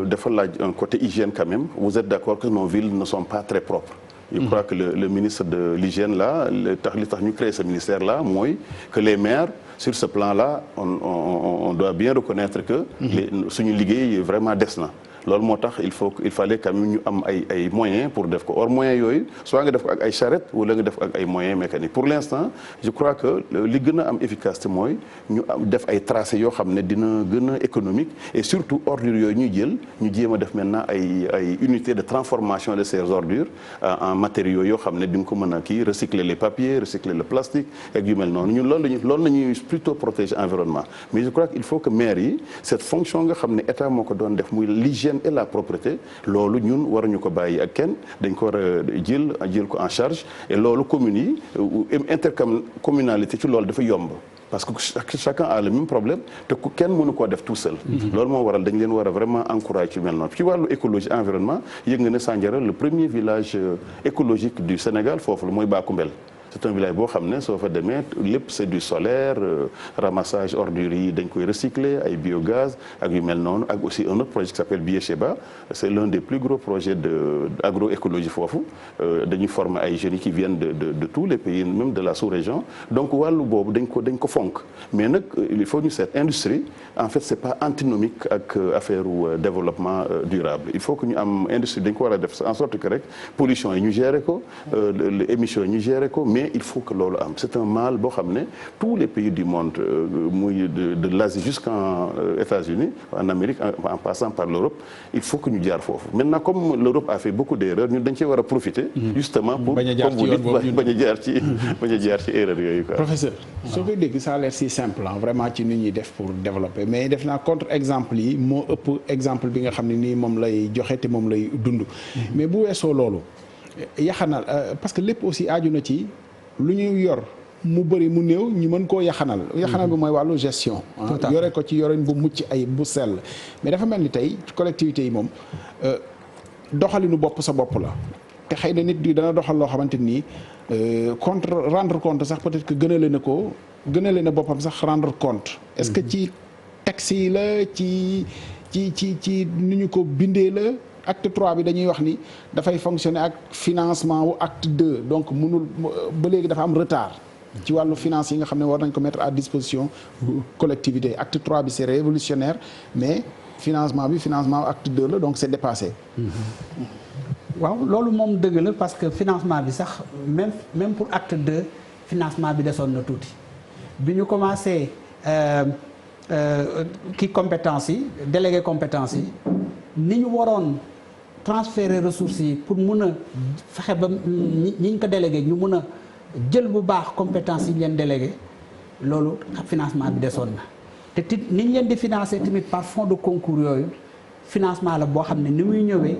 dafa laaj un côté hygiène quand même vous êtes d'accord que nos villes ne sont pas très propres. Je crois que le ministre de l'hygiène là li tax ñu créé ce ministère là mooy que les maires sur ce plan là on doit bien reconnaître que suñu liggéey vraiment des na loolu moo tax il fallait quand même ñu am ay moyens pour def ko or moyens yooyu soit nga def ko ak ay charrettes wala nga def ko ak ay moyens mécaniques pour l'instant je crois que li gën a am efficacité mooy ñu def ay tracés yoo xam ne dina gën a économique et surtout ordures yooyu ñuy jël ñu jéem a def maintenant ay unités de transformation de ces ordures en matériaux yoo xam ne di nga ko mën a kii recycler les papiers recycler le plastique ak yu mel noonu ñun loolu lañuy plutôt protéger environnement mais je crois qu'il faut que maires yi cette fonction nga xam ne état moo ko doon def muy l'hygiène et la propreté loolu ñun waruñu ko bàyyi ak kenn dañ ko war a jël ko en charge et loolu communes yi intercommunalité ci loolu dafa yomb parce que chacun a le même problème te kenn mënu koo def tout seul. loolu moo waral dañ leen war a vraiment encourager ci mel noonu ci wàllu écologie environnement yëg nga ne Sandiara le premier village écologique du Sénégal foofu la mooy Bakoumbel. C'est un village boo xam ne soo fa demee lépp c'est du solaire ramassage ordures yi dañ koy recycler ay biogaz ak yu mel noonu ak aussi un autre projet qui s'appelle Biécheba c'est l'un des plus gros projets de agroécologie foofu dañuy former ay jeunes qui viennent de tous les pays même de la sous-région donc wàllu boobu dañ ko fonk mais nag il faut ñu seet industrie en fait c'est pas antinomique ak affaire développement durable il faut que ñu am industrie dañ ko war a def en sorte que rek pollution yi ñu gérer ko émissions yi ñu gérer ko mais il faut que loolu am c'est un mal boo xam ne tous les pays du monde muy de l'Asie jusqu'en États-Unis en Amérique en passant par l'Europe il faut que ñu jaar foofu maintenant comme l'Europe a fait beaucoup d'erreurs ñun dañ cee war a profiter justement pour bañ a jaar ci erreur yooyu quoi. Professeur soo koy dégg ça a l'air si simple vraiment ci nit ñuy def pour développer mais def naa contre exemple yi moo ëpp exemple bi nga xam ne nii moom lay joxe te moom lay dund mais bu weesoo loolu yaxanal parce que lépp aussi aaju na ci lu ñuy yor mu bëri mu néew ñu mën koo yaxanal bi mooy wàllu gestion yore ko ci yorin bu mucc ay bu sell mais dafa mel ni tey ci collectivités yi moom doxalinu bopp sa bopp la te xëy na nit di dana doxal loo xamante nii rendre compte sax peut-être que gënale na boppam sax rendre compte est-ce que ci texte yi la ci ni ñu ko bindee la acte 3 bi dañuy wax ni dafay fonctionner ak financement wu acte 2 donc mënul ba léegi dafa am retard ci wàllu finance yi nga xam ne war nañ ko mettre à disposition collectivité acte 3 bi c'est révolutionnaire mais financement acte 2 la donc c'est dépassé. waaw loolu moom dëgg la parce que financement bi sax même pour acte 2 financement bi desoon na tuuti bi ñu commencé compétence yi délégué compétence yi ni ñu waroon transférer ressources yi pour mun a fexe ba ñi ñu ko délégué ñu mun a jël bu baax compétence yi ñu leen délégué loolu financement bi desoon na te ni ñu leen di financer tamit par fonds de concours yooyu financement la boo xam ne ni muy ñëwee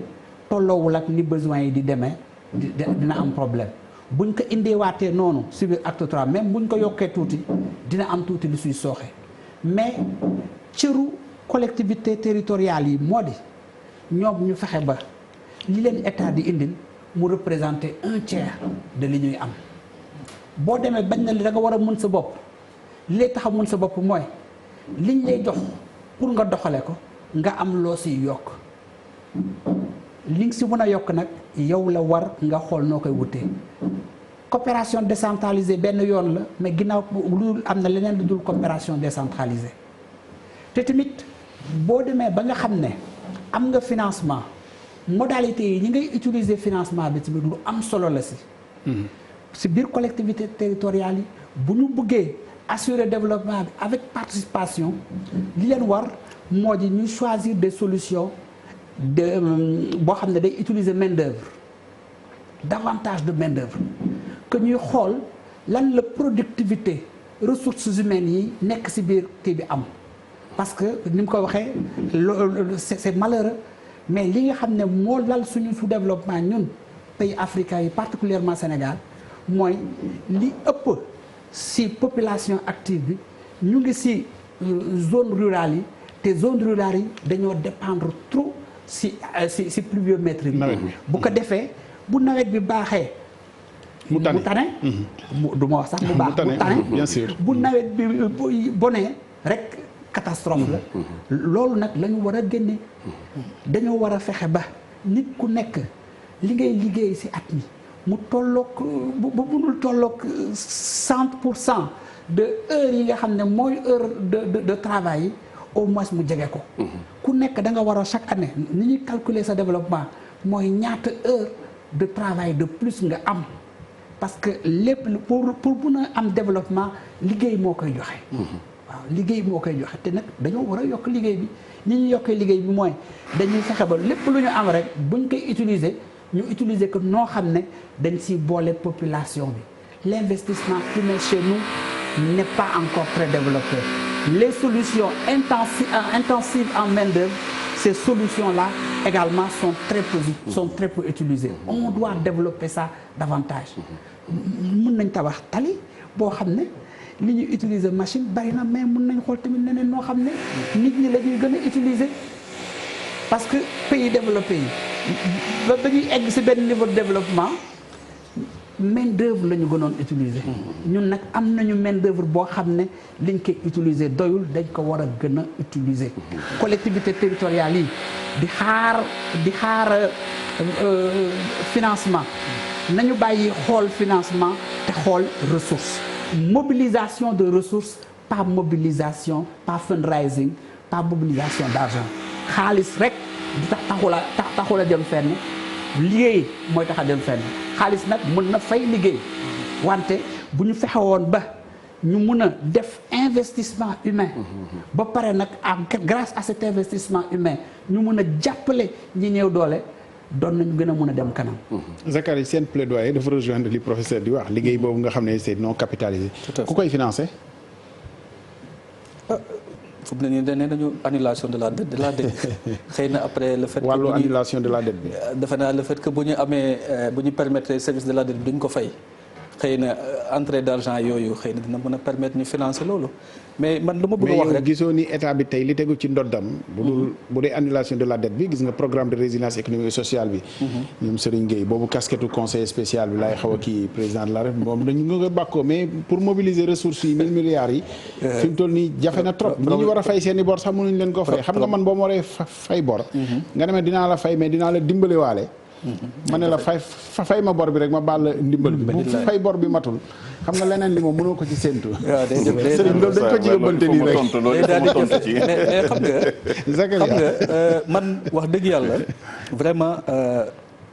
tolloowul ak ni besoins yi di demee dina am problème buñ ko indeewaatee noonu sur acte 3 même buñ ko yokkee tuuti dina am tuuti lu suy sooxe mais cëru collectivité territoriale yi moo di ñoom ñu fexe ba li leen état di indil mu représenter 1/3 de li ñuy am boo demee bañ na li da nga war a mën sa bopp li lay tax a mën sa bopp mooy liñ lay jox pour nga doxale ko nga am loo siy yokk li nga si mën a yokk nag yow la war nga xool noo koy wutee coopération décentralisée benn yoon la mais ginnaaw lu am na leneen lu dul coopération décentralisée te tamit boo demee ba nga xam ne am nga financement modalité yi ñi ngay utiliser financement bi tamit lu am solo la si biir collectivité territoriale yi bu ñu bëggee assurer développement bi avec participation li leen war moo di ñuy choisir des solutions de boo xam ne day utiliser main d'œuvre davantage de main d'œuvre que ñuy xool lan la productivité ressources humaines yi nekk ci biir kii bi am parce que ni mu ko waxee c'est malheureux mais li nga xam ne moo lal suñu sous-développement ñun pays africains yi particulièrement Sénégal mooy li ëpp ci population active bi ñu ngi ci zone rurale yi te zone rurale yi dañoo dépendre trop ci pluviométrie bi bu ko defee bu nawet bi baaxee mu tane du ma wax sax mu baax mu tane bien sûr bu nawet bi bonee rek catastrophe la loolu nag la ñu war a génne dañoo war a fexe ba nit ku nekk li ngay liggéey ci at mi mu tolloog bu munul tolloog 100% de heures yi nga xam ne mooy heure de travail yi au moins mu jege ko ku nekk da nga war a chaque année ni ñuy calculer sa développement mooy ñaata heure de travail de plus nga am parce que lépp pour mun a am développement liggéey moo koy joxe waaw liggéey moo koy joxe te nag dañoo war a yokk liggéey bi ni ñu yokkee liggéey bi mooy dañuy fexe ba lépp lu ñu am rek buñ koy utiliser ñu utiliser que noo xam ne dañ siy boole population bi l'investissement humain chez nous n'est pas encore très développé les solutions intensives en main-d'œuvre ces solutions-là également sont très peu utilisées on doit développer ça davantage mën nañ tabax tali boo xam ne li ñuy utiliser machine bari na mais mën nañ xool tamit neneen noo xam ne nit ñi la ñuy gën a utiliser parce que pays développés yi ba ñuy egg ci benn niveau de développement main d'œuvre la ñu gënoon utiliser ñun nag am nañu main d'œuvre boo xam ne liñ koy utiliser doyul dañ ko war a gën a utiliser collectivité territoriale yi di xaar financement nañu bàyyi xool financement te xool ressources mobilisation de ressources pas mobilisation pas fundraising pas mobilisation d'argent xaalis rek di taxula dem fenn liggéey mooy tax a dem fenn xaalis nag mën na fay liggéey wante bu ñu fexe woon ba ñu mun a def investissement humain ba pare nag grâce à cet investissement humain ñu mun a jàppale ñi néew doole doon nañu gën a mun a dem kanam. Zakary seen plaidoyer dafa rejoindre li professeur di wax liggéey boobu nga xam ne c'est non capitalisé. ku koy financer. fu mu ne nii dañu nañu annulation de la dette xëy na après le fait que wàllu annulation de la dette bi. defe naa le fait que bu ñu amee bu ñu permettre service de la dette bi duñ ko fay xëy na entrée d'argent yooyu xëy na dina mën a permettre ñu financer loolu mais man lu ma bëgg a wax rek mais yow gisoo ni état bi tey li tegu ci ndoddam. bu dee annulation de la dette bi gis nga programme de résilience économique et sociale bi. ñoom Serigne Gueye boobu casquette conseiller spécial bi laay xaw a kii président de la République moom dañu nga bàkkoo mais pour mobiliser ressources yi 1000 milliards yi. fi mu toll nii jafe na trop. ñi ñu war a fay seen i bor sax mënuñ leen ko fay. xam nga man boo ma waree fay bor. nga demee dinaa la fay mais dinaa la dimbale waale. ma ne la fay ma bor bi rek ma baal la ndimbal bi bu fay bor bi matul xam nga leneen li moom mënoo ko ci séentu. waaw day jëm sëriñ loolu dañ ko ci yóbbante nii rek mais xam nga man wax dëgg yàlla vraiment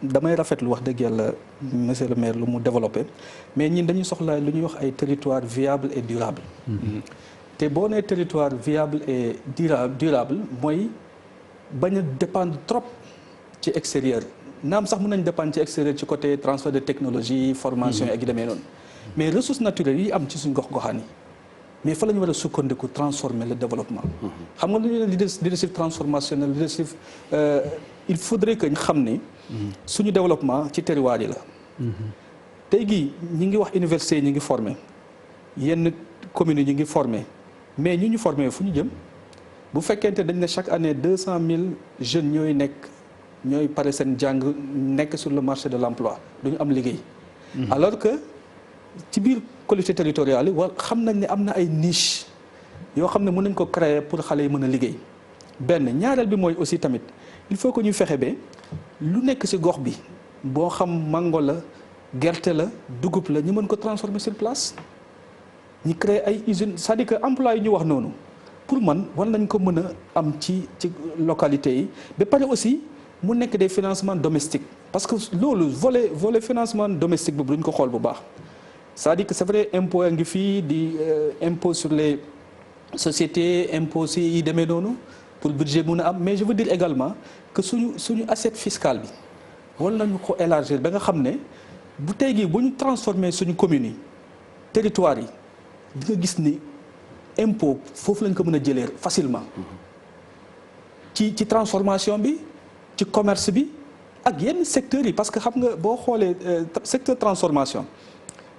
damay rafetlu wax dëgg yàlla monsieur le maire lu mu développé mais ñun dañuy soxla lu ñuy wax ay territoire viable et durable te boo nee territoire viable et durable mooy bañ a dépendre trop ci extérieur naam sax mën nañ dépendre ci extérieur ci côté transfert de technologie formation ak yu demee noonu mais ressources naturelles yi am ci suñ gox-goxaan yi mais fa la ñu war a sukkandiku transformer le développement xam nga lu ñu ne leadership transformationnel leadership il faudrait que ñu xam ni suñu développement ci terroir yi la tey gii ñi ngi wax université yi ñi ngi formé yenn communes yi ñi ngi formé mais ñu formé fu ñu jëm bu fekkente dañ ne chaque année 200 000 jeunes ñooy pare seen jàng nekk sur le marché de l'emploi du ñu am liggéey alors que ci biir collectivités territoriales yi war xam nañ ne am na ay niche yoo xam ne mën nañ ko créer pour xale yi mën a liggéey benn ñaareel bi mooy aussi tamit il faut que ñu fexe ba lu nekk ci gox bi boo xam mango la gerte la dugub la ñu mën ko transformer sur place ñu créer ay usines c'est-à-dire que emploi yi ñu wax noonu pour man war nañ ko mën a am ci localité yi ba pare aussi mu nekk des financements domestiques parce que loolu volet financement domestique boobu duñ ko xool bu baax c'est-à-dire que c'est vrai impôt a ngi fii di impôt sur les sociétés impôt si yi demee noonu pour budget mun a am mais je veux dire également que suñu assiette fiscale bi war nañu ko élargir ba nga xam ne bu tey gii bu ñu transformer suñu communes yi territoires yi di nga gis ni impôt foofu lañ ko mën a jëlee facilement ci transformation bi ci commerce bi ak yenn secteurs yi parce que xam nga boo xoolee secteur transformation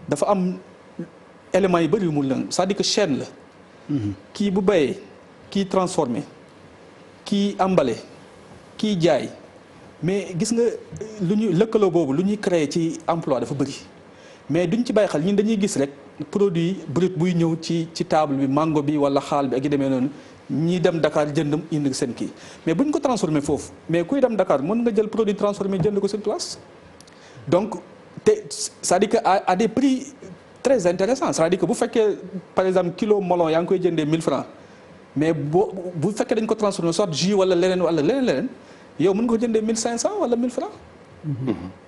dafa am éléments yu bëri yu mu lëng c'est-à-dire que chaîne la kii bu bayee kii transformé kii emballé kii jaay mais gis nga lu ñuy lëkkaloo boobu lu ñuy créer ci emploi dafa bëri mais duñ ci bàyyi xel ñun dañuy gis rek produit brut buy ñëw ci table bi mango bi wala xaal bi ak yu demee noonu ñi dem Dakar jënd indi seen kii mais buñ ko transformé foofu mais kuy dem Dakar mën nga jël produit transformé jënd ko sur place donc te c'est-à-dire que à des prix très intéressants c'est-à-dire que bu fekkee par exemple kilo melon yaa ngi koy jëndee 1000 francs mais bu fekkee dañ ko transformé soit jus wala leneen yow mën nga ko jëndee 1500 wala 1000 francs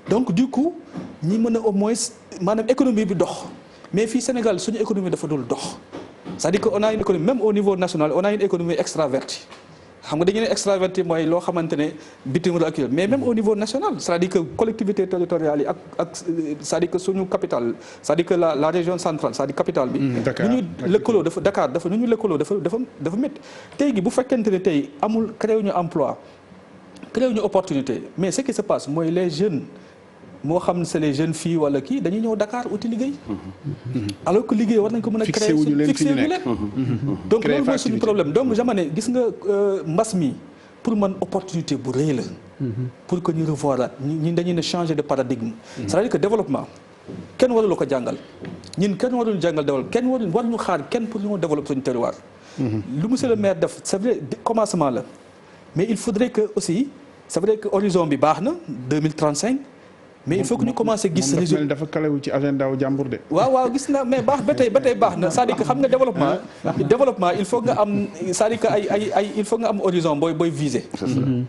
donc du coup ñi mën a au moins maanaam économie bi dox mais fii Sénégal suñu économie dafa dul dox c'est-à-dire que on a une économie même au niveau national on a une économie extravertie xam nga dañu ne extraverti mooy loo xamante ne bitim la ak mais même au niveau national c'est-à-dire que collectivité territoriale yi ak c'est-à-dire que suñu capitale c'est-à-dire que la région centrale c'est-à-dire capitale bi nu ñuy lëkkaloo dafa Dakar dafa nu ñu lëkkaloo dafa métti tey gi bu fekkente ne tey amul créé ñu emploi créé ñu opportunité mais ce qui se passe mooy les jeunes moo xam ne c'est les jeunes filles wala kii dañuy ñëw Dakar uti liggéey alors que liggéey war nañ ko mën a créer fixé wu leen donc loolu mooy suñu problème donc jamono gis nga mbas mi pour man opportunité bu rëy la pour que ñu revoiraat ñun dañuy ne changer de paradigme c'est-à-dire que développement kenn warul ko jàngal ñun kenn warul jàngal développement kenn war ñu xaar kenn pour ñu développer suñu terroir lu monsieur le maire def c'est vrai commencement la mais il faudrait que aussi c'est vrai que horizon bi baax na 2035 mais il faut que ñu commencer gis résultat dafa kalewu ci agenda wu jàmbur de. waaw gis na mais baax ba tey baax na c'est-à-dire que xam nga développement il faut nga am c'est-à-dire que ay il faut nga am horizon booy viser.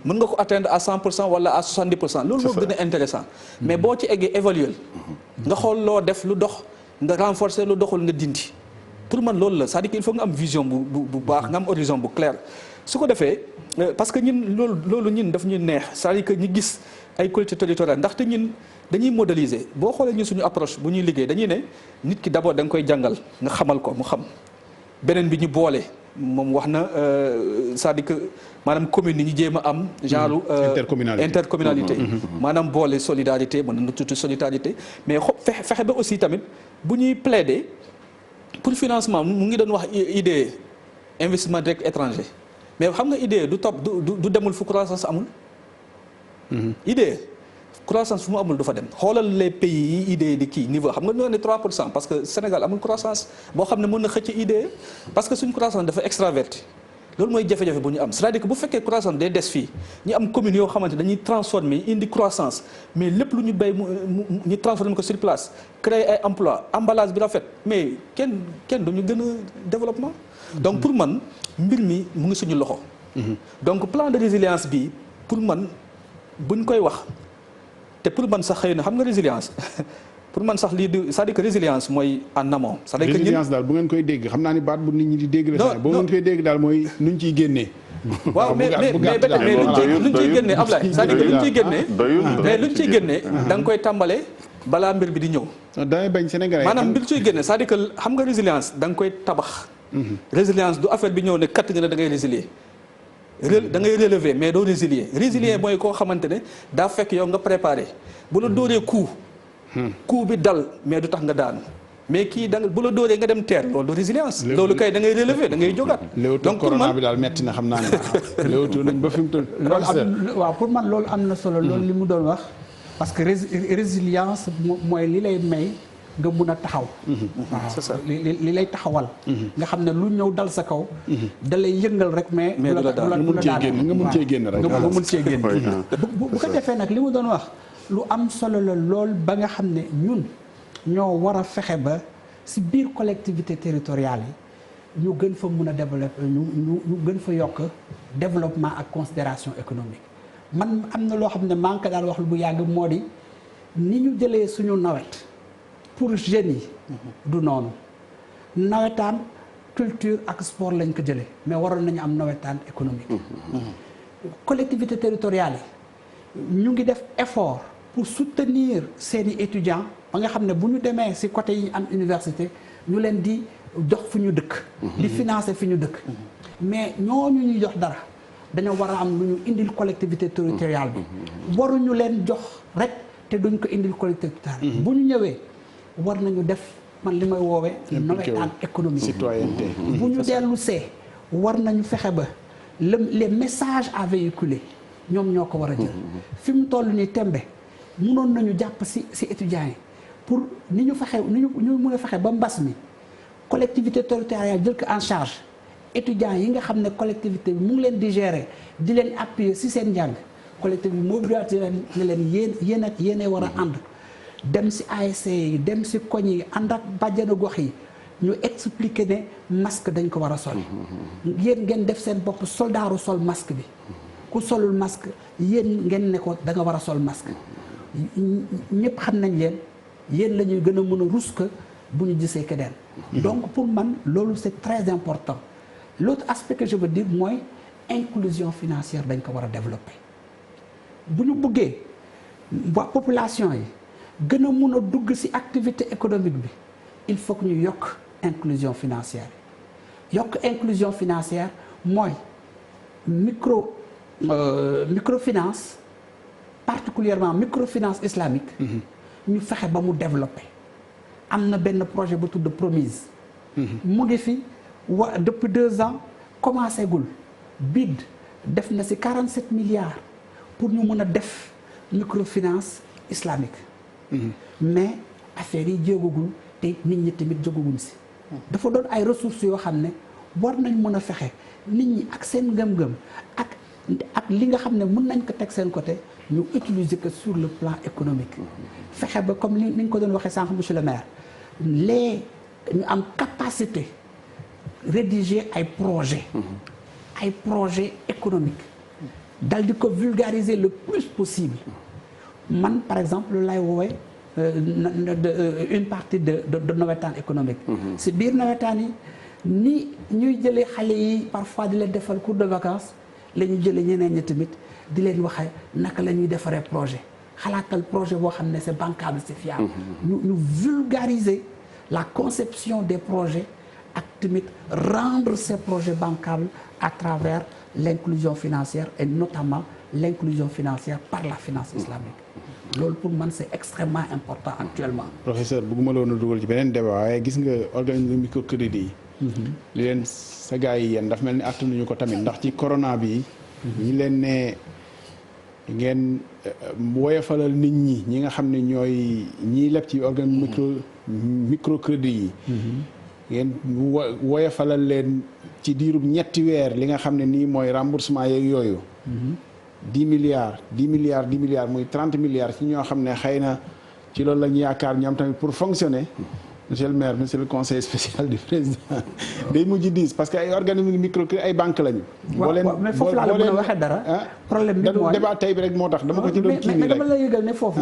mën nga ko atteindre à 100% wala à 70%. loolu moo gën a intéressant mais boo ci eggee évaluer nga xool loo def lu dox nga renforcer lu doxul nga dindi pour man loolu la c'est-à-dire que il faut nga am vision bu baax nga am horizon bu clair su ko defee parce que ñun loolu ñun daf ñu neex c'est-à-dire que ñu gis ay collectivités territoriales ndaxte ñun dañuy modéliser boo xoolee ñun suñu approche bu ñuy liggéey dañuy ne nit ki d'abord da nga koy jàngal nga xamal ko mu xam beneen bi ñu boole moom wax na c'est-à-dire que maanaam commune yi ñu jéem a am genre intercommunalité maanaam boole solidarité mën na tuuti solidarité mais fexe ba aussi tamit bu ñuy plaider pour financement mu ngi doon wax idée investissement direct étranger mais xam nga idée du demul fu croissance amul idée croissance fu mu amul du fa dem xoolal les pays yi idée di kii niveau xam nga ñoo ne 3% parce que Sénégal amul croissance boo xam ne mën na xëcc idée parce que suñu croissance dafa extraverti loolu mooy jafe-jafe bu ñu am c'est-à-dire que bu fekkee croissance day des fii ñu am communes yoo xamante dañuy transformer indi croissance mais lépp lu ñu béy ñu transformer ko sur place créer ay emploi emballage bi rafet mais kenn duñu gën a développement donc pour man mbir mi mu ngi suñu loxo donc plan de résilience bi pour man buñ koy wax te pour man sax xëy na xam nga résilience pour man sax lii di c'est-à-dire que résilience mooy en amont. c'est-à-dire que résilience daal bu ngeen koy dégg xam naa ni baat bu nit ñi di dégg la. bu ngeen koy dégg daal mooy nuñ ciy génnee. waaw mais luñ ciy génnee Ablaye c'est-à-dire que luñ ciy génnee. mais luñ ciy génnee da nga koy tàmbalee balaa mbir bi di ñëw. damay bañ Sénégalais maanaam mbir ciy génne c'est-à-dire que xam nga résilience da nga koy tabax. résilience du affaire bi ñëw ne kat nga ne da ngay résilier. da ngay relever mais doo résilier mooy koo xamante ne daa fekk yow nga préparé bu la dóoree coup bi dal mais du tax nga daanu mais kii da nga bu la dóoree nga dem teer loolu du résilience loolu kay da ngay relever da ngay jógaat donc corona bi daal metti na xam naa ne léewtoo nañ ba fi mu toll waaw pour man loolu am na solo loolu li mu doon wax parce que résilience mooy li lay may nga mun a taxaw c'est ça li lay taxawal nga xam ne lu ñëw dal sa kaw da lay yëngal rek mais nga mun cee génn rek nga mun cee génn bu ko defee nag li mu doon wax lu am solo la lool ba nga xam ne ñun ñoo war a fexe ba ci biir collectivité territoriale yi ñu gën fa mun a développer ñu gën fa yokk développement ak considération économique man am na loo xam ne maa ngi ko daan wax lu bu yàgg moo di ni ñu jëlee suñu nawet pour jeunes yi du noonu nawetaan culture ak sport lañ ko jëlee mais waroon nañu am nawetaan économique collectivité territoriale yi ñu ngi def effort pour soutenir seeni étudiants ba nga xam ne bu ñu demee ci côté yi am université ñu leen di jox fu ñu dëkk di financer fi ñu dëkk mais ñooñu ñuy jox dara dañoo war a am lu ñu indil collectivité territoriale bi waruñu leen jox rek te duñ ko indil collectivité territoriale bu ñu ñëwee war nañu def man li may woowee nawetaan économique citoyenneté bu ñu dellu see war nañu fexe ba les messages à véhiculer ñoom ñoo ko war a jël fi mu toll nii tembe mënoon nañu jàpp ci étudiants yi pour ni ñu fexe ni ñu mën a fexe ba mbas mi collectivité territoriale jël ko en charge étudiants yi nga xam ne collectivité bi mu ngi leen di gérer di leen appuyer ci seen njàng collectivité bi mobilisé ne leen yéen war a ànd dem ci ASC yi dem ci koñ yi ànd ak bàjjenu gox yi ñu expliquer ne masque dañ ko war a sol yéen ngeen def seen bopp soldaaru sol masque bi ku solul masque yéen ngeen ne ko da nga war a sol masque ñëpp xam nañ leen yéen la ñuy gën a mën a rus que bu ñu gisee keneen donc pour man loolu c'est très important l'autre aspect que je veux dire mooy inclusion financière dañ ko war a développer bu ñu bëggee waa population yi gën a mun a dugg ci activité économique bi il faut que ñu yokk inclusion financière yokk inclusion financière mooy microfinance particulièrement microfinance islamique ñu fexe ba mu développer am na benn projet bu tudd Promise mu ngi fi depuis 2 ans commencé gul BID def na ci 47 milliards pour ñu mën a def microfinance islamique mais affaire yi jéegagul te nit ñi tamit jógaguñ ci dafa doon ay ressources yoo xam ne war nañ mën a fexe nit ñi ak seen ngëm-ngëm ak li nga xam ne mën nañ ko teg seen côté ñu utiliser que sur le plan économique fexe ba comme ni ñu ko doon waxee sànq monsieur le maire ñu am capacité rédiger ay projets économiques dal di ko vulgariser le plus possible man par exemple lu lay woowee une partie de nawetaan économique si biir nawetaan yi ni ñuy jëlee xale yi parfois di leen defal cours de vacances la ñu jëlee ñeneen ñi tamit di leen waxee naka la ñuy defaree projet xalaatal projet boo xam ne c'est bancable c'est fiable ñu vulgariser la conception des projets ak tamit rendre ces projets bancables à travers l'inclusion financière et notamment l'inclusion financière par la finance islamique loolu pour man c'est extrêmement important actuellement. professeur bëgguma la woon a dugal ci beneen débat waaye gis nga organisme microcrédit yi li leen sa gars yi yéen daf mel ni attanuñu ko tamit ndax ci corona bi ñi leen ne ngeen woyofalal nit ñi nga xam ne ñooy ñiy leb ci organisme microcrédit yi ngeen woyofalal leen ci diirub 3 weer li nga xam ne nii mooy remboursement yeeg yooyu 10 milliards muy 30 milliards ci ñoo xam ne xëy na ci loolu la ñu yaakaar ñoom tamit pour fonctionner monsieur le maire monsieur le conseiller spécial du président day mujj 10 parce que ay organisme microcrédit ay banque lañu. boo leen mais foofu laa la mën a waxee dara. problème bi mooy débat tey bi rek moo tax dama ko ci doon kii nii rek mais dama la yëgal ne foofu.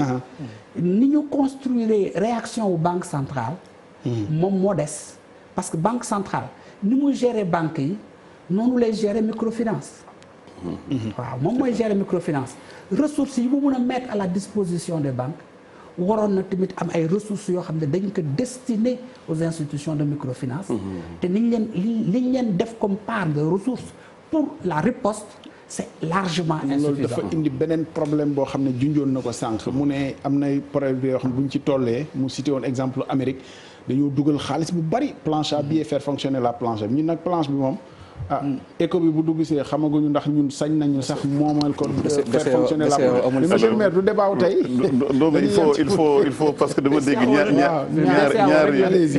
ni ñu construire réaction wu banque centrale. moom moo des parce que banque centrale ni muy gérer banque yi noonu lay gérer microfinance. waaw moom mooy gérer microfinance ressources yi mu mun a mettre à la disposition des banques waroon na tamit am ay ressources yoo xam ne dañ ko destiné aux institutions de microfinance te liñ leen def comme part de ressources pour la riposte c'est largement insuffisant. loolu dafa indi beneen problème boo xam ne junjoon na ko sànq mu ne am nay problème yoo xam ne bu ñu ci tollee mu cité woon exemple Amérique dañoo dugal xaalis bu bari planche à billets faire fonctionner la planche bi ñun nag planche bi moom éco bi bu dugg see xamaguñu ndax ñun sañ nañu sax moomal ko faire fonctionner la monsieur le maire du débat tey non mais il faut parce que dama dégg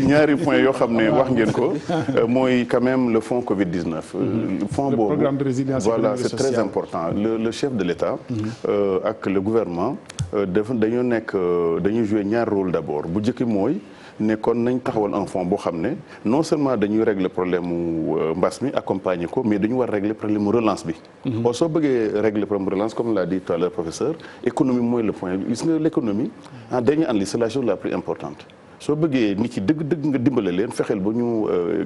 ñaari point yoo xam ne wax ngeen ko mooy quand même le fonds Covid-19 fonds boobu programme de résilience voilà c'est très important le chef de l'État ak le gouvernement dañuy jouer ñaar rôle d'abord bu njëkk mooy ne kon nañ taxawal un fonds boo xam ne non seulement dañuy régler problème mu mbas mi accompagner ko mais dañu war régler problème mu relance bi. soo bëggee régler problème mu relance comme l'a dit tout à l'heure professeur économie mooy le point gis nga l'économie en dernière analyse c'est la chose la plus importante. soo bëggee nit ci dëgg nga dimbale leen fexeel ba ñu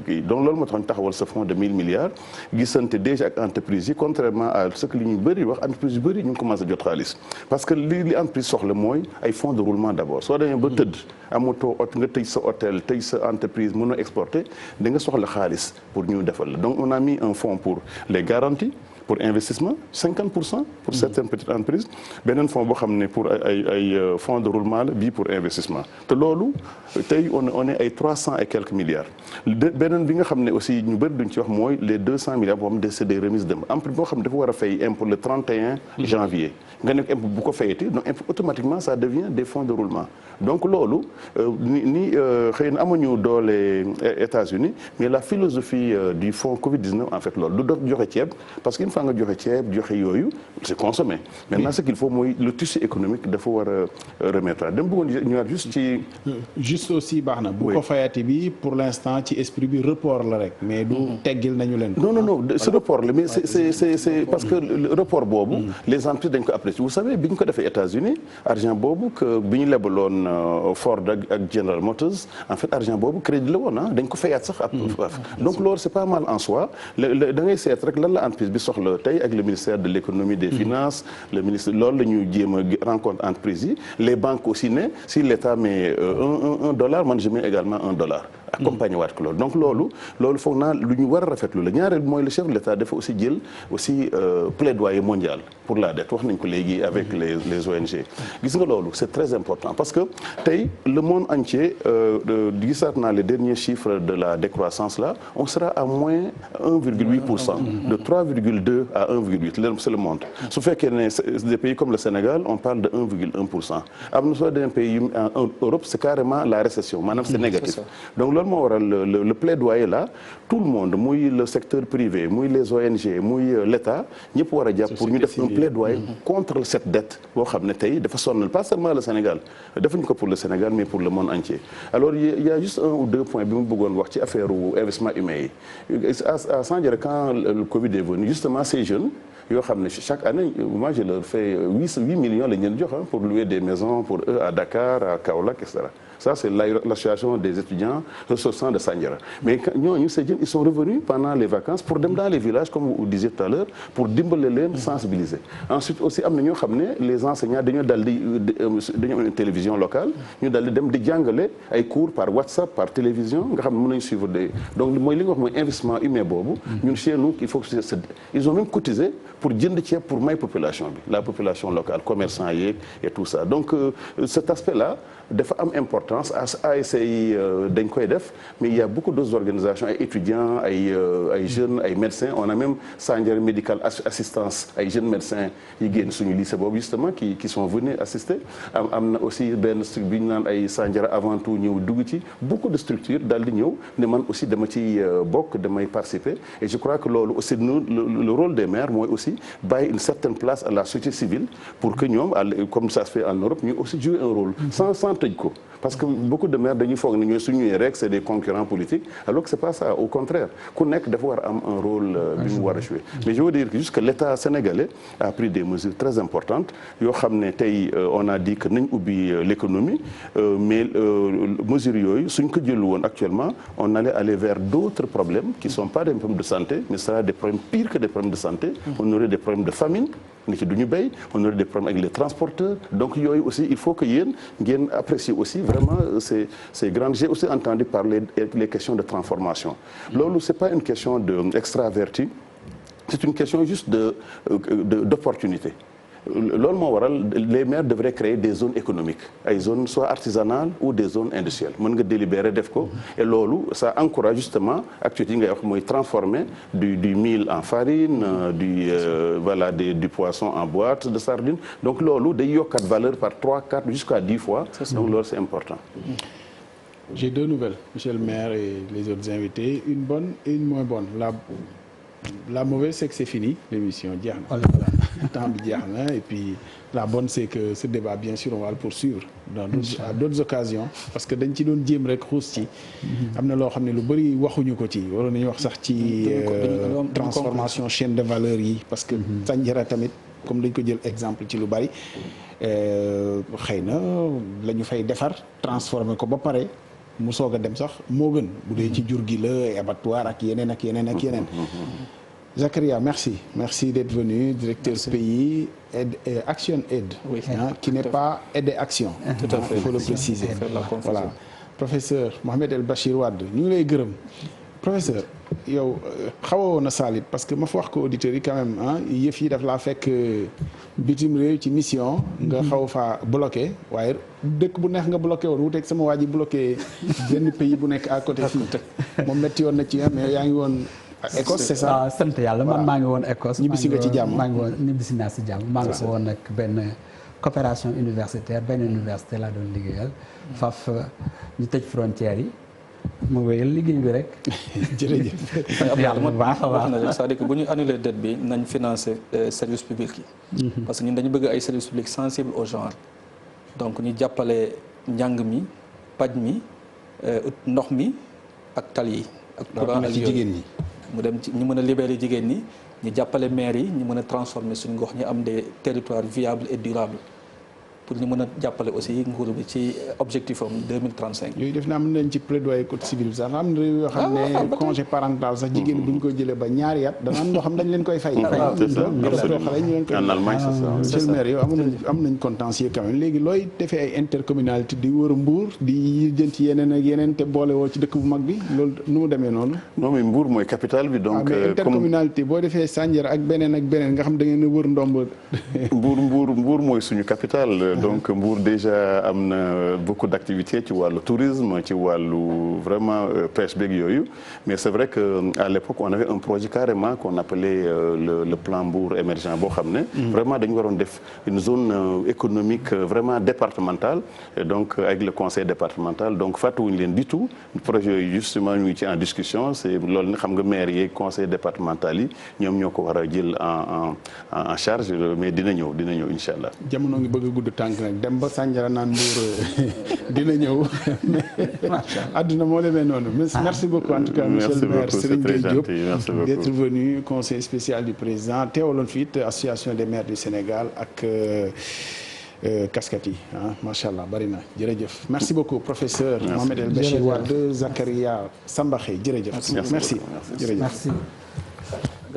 kii donc loolu moo tax ñu taxawal ce fonds de 1000 milliards gisante déjà ak entreprise yi contrairement à ce que li ñuy bëri wax entreprise yu bëri ñu ngi commencé jot xaalis parce que li entreprise soxla mooy ay fonds de roulement d'abord soo demee ba tëdd amatoo nga tëj sa hôtel tëj sa entreprise mënoo exporter da nga soxla xaalis pour ñu defal la donc on a mis un fonds pour les garanties pour investissement 50% pour certaines petites entreprises beneen fonds boo xam ne pour ay fonds de roulement la bii pour investissement te loolu tey on est ay 300 et quelques milliards beneen bi nga xam ne aussi ñu bëri duñ ci wax mooy les 200 milliards boo xam ne c'est des remises d'impôt entreprise boo xam ne dafa war a fay impôt le 31 janvier nga nekk impôt bu ko fayati donc impôt automatiquement ça devient des fonds de roulement donc loolu ni xëy na amuñu doole États-Unis mais la philosophie du fonds Covid-19 en fait loolu du doon joxe ceeb parce que une fois nga joxe ceeb joxe yooyu c'est consommé maintenant ce qu'il faut mooy le tissu économique dafa war a remettre dem bëggoon ñëwaat juste aussi baax na bu ko fayati bi pour l'instant ci esprit bi report la rek mais du teggil nañu leen non ce report la mais c'est parce que le report boobu les entreprises dañ ko apprécier vous savez bi ñu ko defee États-Unis argent boobu que bi ñu lebaloon Ford ak General Motors en fait argent boobu crédit la woon dañ ko fayaat sax donc loolu c'est pas mal en soi da ngay seet rek lan la entreprise bi soxla tey ak le ministère de l'économie des finances le ministre loolu la ñu jéem a rencontre entreprise yi les banques aussi ne si l'État met $1 man je mets également $1 accompagner waat ko loolu donc loolu foog naa lu ñu war a rafetlu la ñaareel mooy le chef de l'État dafa aussi jël aussi plaidoyer mondial pour la dette wax nañ ko léegi avec les ONG gis nga loolu c'est très important parce que tey le monde entier gisaat naa les derniers chiffres de la décroissance là on sera à moins 1,8% de 3,2 à 1,8 c'est le monde su fekkee ne des pays comme le Sénégal on parle de 1,1% am na soo demee pays en Europe c'est carrément la récession maanaam c'est négatif donc loolu moo waral le plaidoyer là tout le monde muy le secteur privé muy les ONG muy l'État ñëpp war a jàpp pour ñu def un plaidoyer contre cette dette boo xam ne tey dafa sonnal pas seulement le Sénégal defuñu ko pour le Sénégal mais pour le monde entier alors il y a juste un ou deux points bi mu bëggoon wax ci affaire investissement humain yi à Sandiara quand le Covid est venu justement ces jeunes yoo xam ne chaque année moi je leur fais 8 millions la ñu leen jox pour louer des maisons pour eux à Dakar à Kaolack et cetera ça c'est l'association des étudiants ressortissants de Sandiara mais ñooñu ces jeunes ils sont revenus pendant les vacances pour dem dans les villages comme vous disiez tout à l'heure pour dimbale leen sensibiliser ensuite aussi am na ñoo xam ne les enseignants dañoo am une télévision locale ñu dal di dem di jàngale ay cours par WhatsApp par télévision nga xam ne mën nañu suivre donc mooy li nga wax mooy investissement humain boobu ñun chez nous il faut que ils ont même cotisé pour jënd ceeb pour may population bi la population locale commerçant yeeg et tout ça donc cet aspect là dafa am importance ASC yi dañ koy def mais il y a beaucoup d'autres organisations ay étudiants ay jeunes ay médecins on a même Sandiara Medical Assistance ay jeunes médecins yi génn suñu lycée boobu justement qui sont venus assister am na aussi benn structure bi ñu naan ay Sandiara avant tout ñëw dugg ci beaucoup de structures daal di ñëw ne man aussi dama ci bokk damay participer et je crois que loolu aussi le rôle des maires mooy aussi bàyyi une certaine place à la société civile pour que ñoom comme ça se fait en Europe ñu aussi jouer un rôle sans tëj ko parce que beaucoup de maires dañuy foog ne ñooy suñu rek c'est des concurrents politiques alors que c'est pas ça au contraire ku nekk dafa war a am un rôle bi mu war a jouer mais je veux dire que jusque l'État sénégalais a pris des mesures très importantes yoo xam ne tey on a dit que nañ ubbi l'économie mais mesures yooyu suñ ko jël woon actuellement on allait aller vers d'autres problèmes qui sont pas des problèmes de santé mais ce sera des problèmes pires que des problèmes de santé on aurait des problèmes de famine nit yi du ñu béy on aurait des problèmes avec les transporteurs donc yooyu aussi il faut que yéen ngeen apprécier aussi vraiment ces grandes j'ai aussi entendu parler les questions de transformation loolu c'est pas une question de extraverti c'est une question juste d'opportunité loolu moo waral les maires devraient créer des zones économiques ay zones soit artisanales ou des zones industrielles mën nga délibérer def ko et loolu ça encourage justement activités yi ngay wax mooy transformer du mil en farine voilà du poisson en boîte de sardines donc loolu day yokkat valeur par 3, 4 jusqu'à 10 fois donc loolu c'est important. J'ai 2 nouvelles, monsieur le maire et les autres invités, une bonne et une moins bonne. La mauvaise, c'est que c'est fini, l'émission, jeex na. Temps bi jeex na et puis la bonne, c'est que ce débat, bien sûr, on va le poursuivre à d'autres occasions parce que dañ ci doon jéem rek xuus ci. am na loo xam ne lu bëri waxuñu ko ci waroon nañu wax sax ci transformation chaîne de valeur yi parce que Sandiara tamit comme dañ ko jël exemple ci lu bari xëy na la ñu fay defar transformer ko ba pare mu soog a dem sax moo gën bu dee ci jur gi la abattoir ak yeneen ak yeneen ak yeneen. Zakaria merci d'être venu directeur pays Action Aid qui n'est pas Aide Action. Tout à fait. Il faut le préciser. Voilà professeur Mohamed El Bachir Wade ñu ngi lay gërëm professeur yow xawoon na saalit parce que ma fa wax ko auditeurs yi quand même yëf yi daf laa fekk bitim réew ci mission nga xaw faa bloqué waaye dëkk bu neex nga bloqué woon wuteeg sama waa ji bloqué benn pays bu nekk à côté fii moom metti woon na ci mais yaa ngi woon Écosse c'est ça. waaw sant yàlla man maa ngi woon Écosse. ñibbisi nga ci jàmm maa ngi woon ñibbisi naa si jàmm. maa ngi fa woon ak benn coopération universitaire benn université laa doon liggéeyal. faf ñu tëj frontières yi mu wéyal liggéey bi rek. jërëjëf. yàlla bu baax a baax na rek c'est-à-dire que bu ñu annuler dette bi nañ financer service public yi. parce que ñun dañu bëgg ay services publics sensibles au genre. donc ñu jàppale njàng mi paj mi ndox mi ak tali yi. ak courant ak jigéen ñi. mu dem ci ñu mën a libérer jigéen ñi ñu jàppale maire yi ñu mën a transformer suñu gox ñu am des territoires viables et durables pour ñu mën a jàppale aussi nguur bi ci objectif am 2035. yooyu def naa mën nañ ci plaidoyer code civil bi sax am na réew yoo xam ne congé parental sax jigéen bu ñu ko jëlee ba ñaari at dana am ñoo xam dañ leen koy fay. c'est ça xale ñu leen koy en Allemagne c'est ça. monsieur le maire yow am nañ contentieux quand même léegi looy defee ay intercommunalité di wër Mbour di jënti yeneen ak yeneen te boole woo ci dëkk bu mag bi loolu nu mu demee noonu. non mais Mbour mooy capitale bi donc. mais intercommunalité boo defee Sandiara ak beneen nga xam da ngeen a wër ndomb. Mbour mooy suñu capitale. donc Mbour déjà am na beaucoup d'activités ci wàllu tourisme ci wàllu vraiment pêche beeg yooyu mais c'est vrai que à l'époque on avait un projet carrément qu'on appelait le plan Mbour émergent boo xam ne vraiment dañu waroon def une zone économique vraiment départementale et donc avec le conseil départemental donc fàttewuñu leen du tout projet yooyu justement ñu ngi ci en discussion c'est loolu na xam nga maire yeeg conseil départemental yi ñoom ñoo ko war a jël en charge mais dina ñëw incha allah. jamono ngi bëgg a gudd tànk nag dem ba Sandiara naan Mbour dina ñëw àdduna moo demee noonu. merci beaucoup en tout cas monsieur le maire Serigne Gueye Diop d'être venu conseiller spécial du président teewaloon fi it association des maires du Sénégal ak casquette yi macha allah bari na jërëjëf. merci beaucoup professeur Mohamed El Bachir Wade Zakaria Sambaxé jërëjëf. merci jërëjëf.